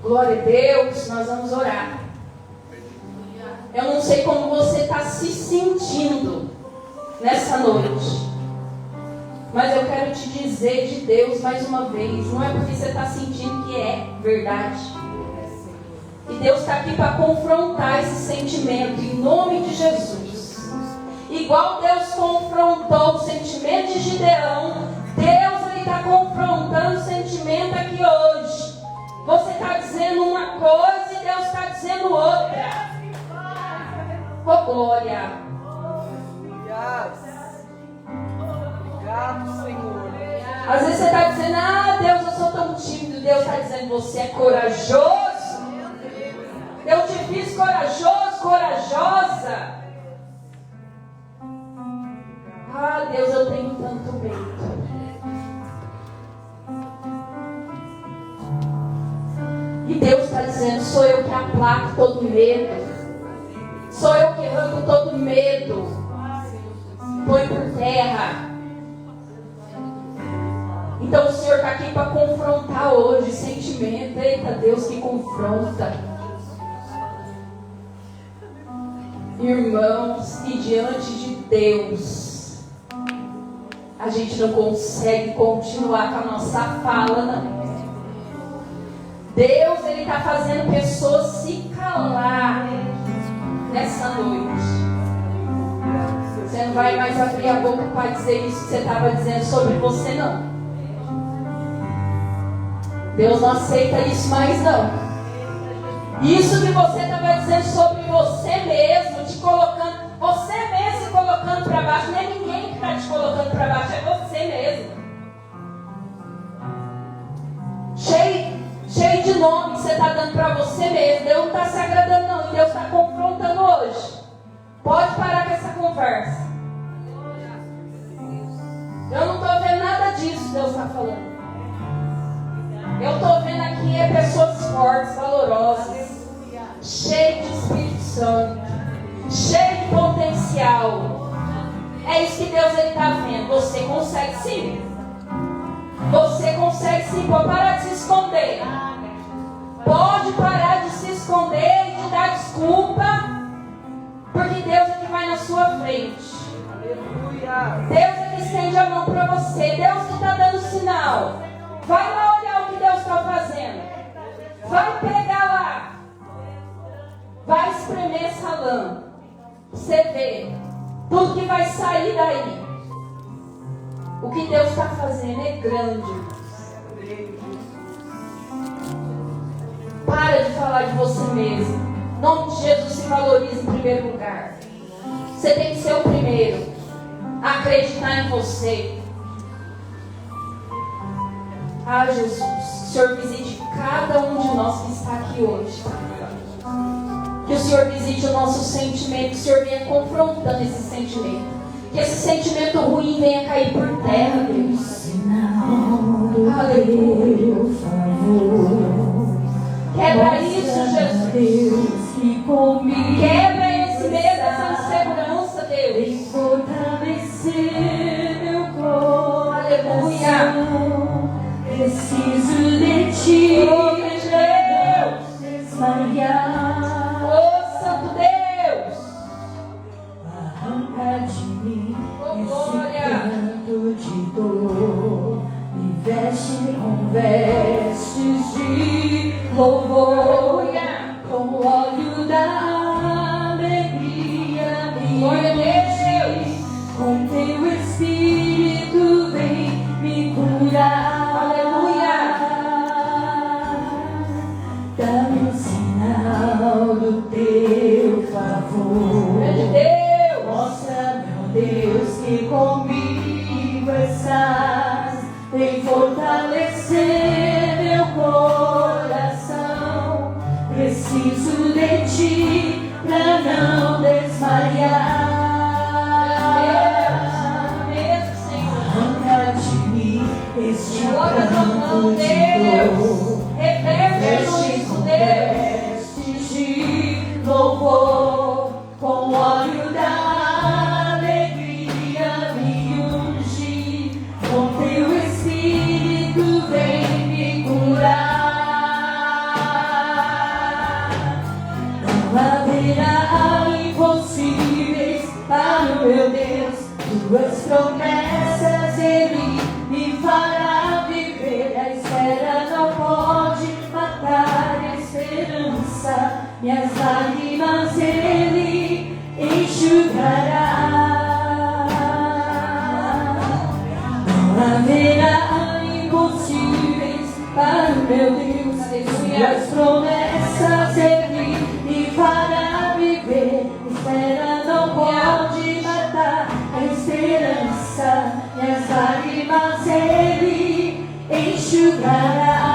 Glória a Deus. Nós vamos orar. Eu não sei como você está se sentindo nessa noite. Mas eu quero te dizer de Deus mais uma vez. Não é porque você está sentindo que é verdade. E Deus está aqui para confrontar esse sentimento em nome de Jesus. Igual Deus confrontou o sentimento de Gideão, Deus está confrontando o sentimento aqui hoje. Você está dizendo uma coisa e Deus está dizendo outra. Oh, glória. Obrigado, Senhor. Às vezes você está dizendo, ah, Deus, eu sou tão tímido. Deus está dizendo, você é corajoso. Eu te fiz corajoso, corajosa. Ah, Deus, eu tenho tanto medo. E Deus está dizendo, sou eu que aplaco todo medo. Sou eu que arranco todo medo. Põe por terra. Então o Senhor está aqui para confrontar hoje o sentimento. Eita, Deus que confronta. Irmãos, e diante de Deus, a gente não consegue continuar com a nossa fala, não. Deus, Ele está fazendo pessoas se calar nessa noite. Você não vai mais abrir a boca para dizer isso que você estava dizendo sobre você, não. Deus não aceita isso mais, não. Isso que você estava dizendo sobre você mesmo, te colocando, você mesmo se colocando para baixo, não é ninguém que está te colocando para baixo, é você mesmo. Cheio de nome que você está dando para você mesmo. Deus não está se agradando, não. E Deus está confrontando hoje. Pode parar com essa conversa. Eu não estou vendo nada disso que Deus está falando. Eu estou vendo aqui pessoas fortes, valorosas, cheias de Espírito Santo, cheias de potencial. É isso que Deus está vendo. Você consegue sim. Você consegue sim. Pode parar de se esconder. Pode parar de se esconder e de dar desculpa. Porque Deus é que vai na sua frente. Aleluia. Deus é que estende a mão para você. Deus que está dando sinal. Vai lá olhar o que Deus está fazendo. Vai pegar lá. Vai espremer essa lã. Você vê tudo que vai sair daí. O que Deus está fazendo é grande. Para de falar de você mesmo. Em nome de Jesus, se valorize em primeiro lugar. Você tem que ser o primeiro. Acreditar em você. Ah, Jesus, o Senhor visite cada um de nós que está aqui hoje. Que o Senhor visite o nosso sentimento. Que o Senhor venha confrontando esse sentimento. Que esse sentimento ruim venha cair por terra, Deus. Aleluia. Quebra isso, Jesus. Quebra esse medo, essa insegurança, Deus. Fortalecer meu coração. Aleluia. Preciso de ti, Oh, Deus. desmaiar. Oh, Santo Deus. Arranca de mim Oh, esse glória. canto de dor. Me veste com vestes de louvor. Aleluia. Com o óleo da alegria me Glória a unge. Com teu Espírito vem me curar. Aleluia. Dá-me um sinal do teu favor. Glória a Deus. Mostra, meu Deus, que comigo estás. Vem fortalecer meu coração. Preciso de ti pra não desmaiar. Mesmo, Senhor. Arranca de mim este Coloca a tua mão, canto de Deus. dor. Reverte isso, Deus. Vestes de louvor, com óleo da alegria me unge, com teu Espírito vem me curar. Não haverá impossíveis para o meu Deus, tuas promessas Ele me fará viver. A espera não pode matar a esperança. promessas Ele me fará viver. Espera não pode matar a esperança, e as lágrimas Ele enxugará.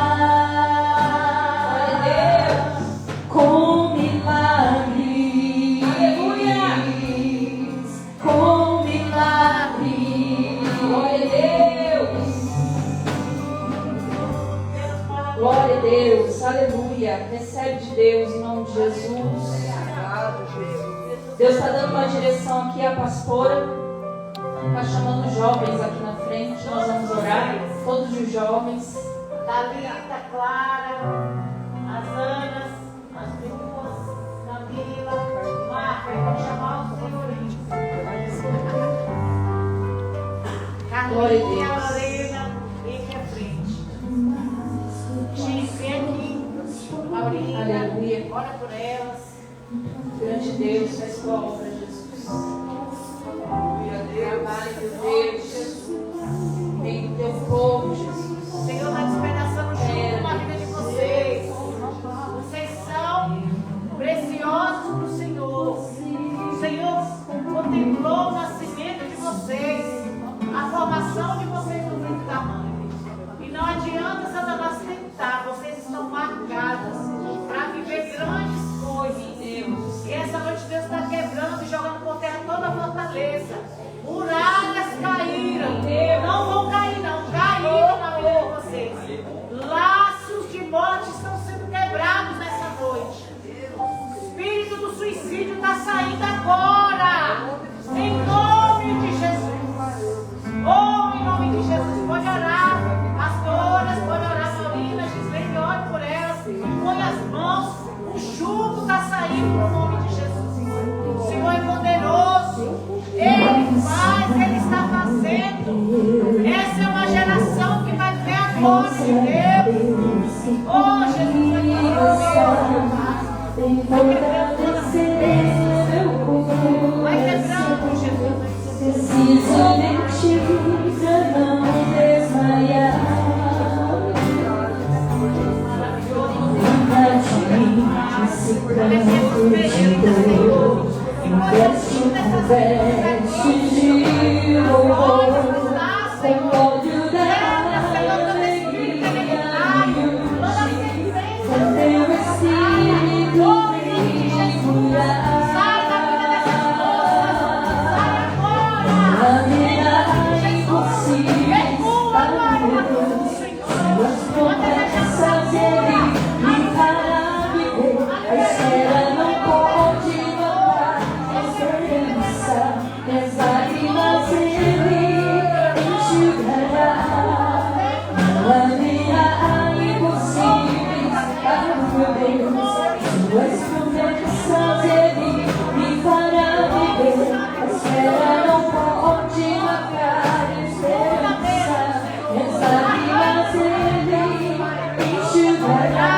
Com milagres, com milagres. Glória a Deus. Glória a Deus. Aleluia. Recebe de Deus em nome de Jesus. Deus está dando uma direção aqui à pastora. Está chamando os jovens aqui na frente. Nós vamos orar. Todos os jovens. Thalita, Clara, as Anas, as duas, Camila, Marca, vamos chamar os senhores. Glória a Carlinha, Deus. Lorena, vem aqui à frente. Gente, vem aqui. Maurinha, Aleluia. ora por elas. Grande Deus, faz tua obra, Jesus. Trabalhe, meu Deus. Vem do teu povo, Jesus. O Senhor está despedaçando junto na vida de vocês. Vocês são preciosos para o Senhor. O Senhor contemplou o nascimento de vocês, a formação de vocês no ventre da mãe. E não adianta Satanás tentar, vocês estão marcadas para viver grandes coisas em Deus. E essa noite Deus está quebrando e jogando por terra toda a fortaleza. Muralhas caíram, não vão cair não, caíram na vida de vocês. Laços de morte estão sendo quebrados nessa noite. O espírito do suicídio está saindo agora, em nome de Jesus. Oh, em nome de Jesus, pode orar, pastoras, pode orar, Marina, Gislene, ore por elas, põe as mãos, o jugo está saindo no nome de Jesus. O Senhor é poderoso, Ele faz, Ele está fazendo. Essa é uma geração que vai ver a glória de Deus. Oh, Jesus, vai quebrando, Jesus. Preciso de ti pra não desmaiar. Investe um veste de louvor, com ódio da alegria e unir, com teu espírito me curar. A vida impossível para Deus, suas promessas Ele me fará viver. A espera não pode matar a esperança, e as lágrimas Ele enxugará. A vida impossível para Deus, suas promessas Ele me fará viver. A espera não pode matar a esperança, e as lágrimas Ele enxugará.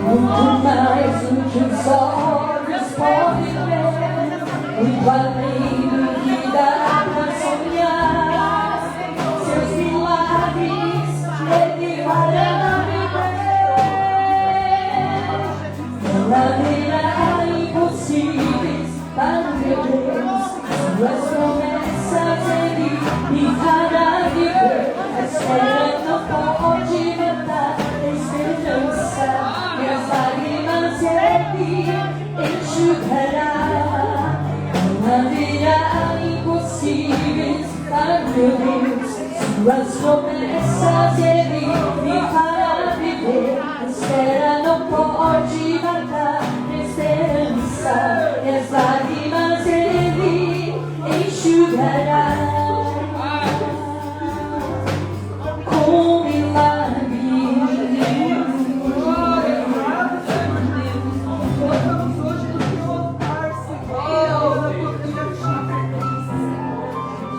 Muito mais do que os olhos podem ver, muito além do que dá pra sonhar. Seus milagres Ele fará viver. Não haverá impossíveis para meu Deus. Suas promessas Ele me fará viver. A espera não pode matar a esperança, e as lágrimas Ele enxugará. Não haverá impossíveis para meu Deus. Suas promessas Ele me fará viver. A espera não pode matar a esperança, e as lágrimas Ele enxugará. Com milagres.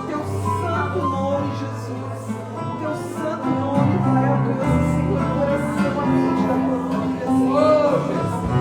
Teu santo nome, Jesus. Teu santo nome, Pai, alcança, Senhor, coração, a mente da tua glória, Senhor.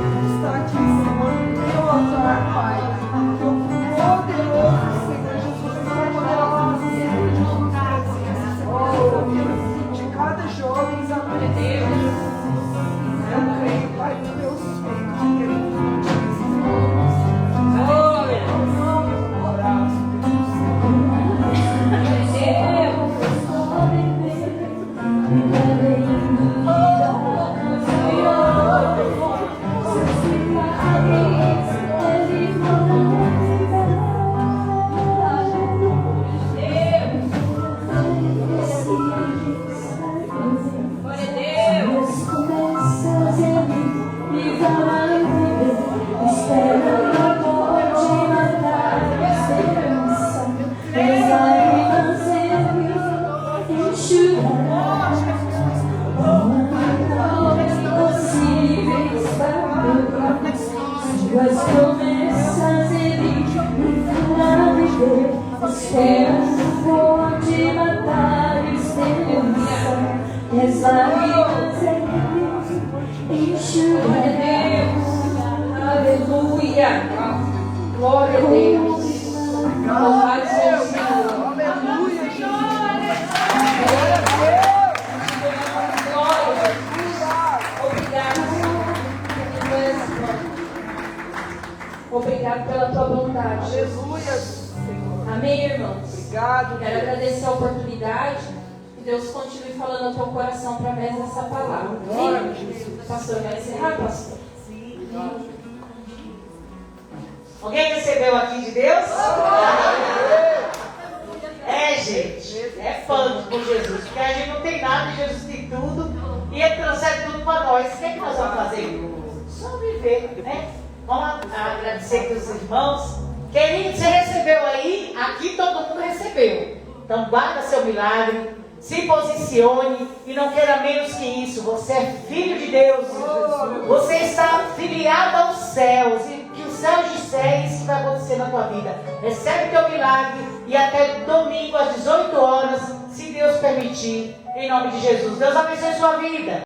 Suas promessas ele me fará viver. Esperança pode matar esperança. És lágrimas ele enxugará. Aleluia. Glória a Deus. Louvado seja o Senhor. Aleluia, Jesus. Glória a Jesus. Obrigado. Obrigado pela tua bondade. Aleluia, Senhor. Amém, irmãos? Obrigado. Quero agradecer a oportunidade. Que Deus continue falando ao teu coração através dessa palavra. Glória a Amém? Jesus. Pastor, vai encerrar, pastor? Alguém recebeu aqui de Deus? É, gente, é fã com Jesus, porque a gente não tem nada, Jesus tem tudo, e Ele transfere tudo para nós. O que é que nós vamos fazer? Só viver, né? Vamos agradecer para os irmãos. Querido, você recebeu aí? Aqui todo mundo recebeu. Então guarda seu milagre, se posicione e não queira menos que isso. Você é filho de Deus. Você está filiado aos céus. E que os céus disserem isso que vai acontecer na tua vida. Recebe teu milagre e até domingo às 18 horas, se Deus permitir, em nome de Jesus. Deus abençoe sua vida.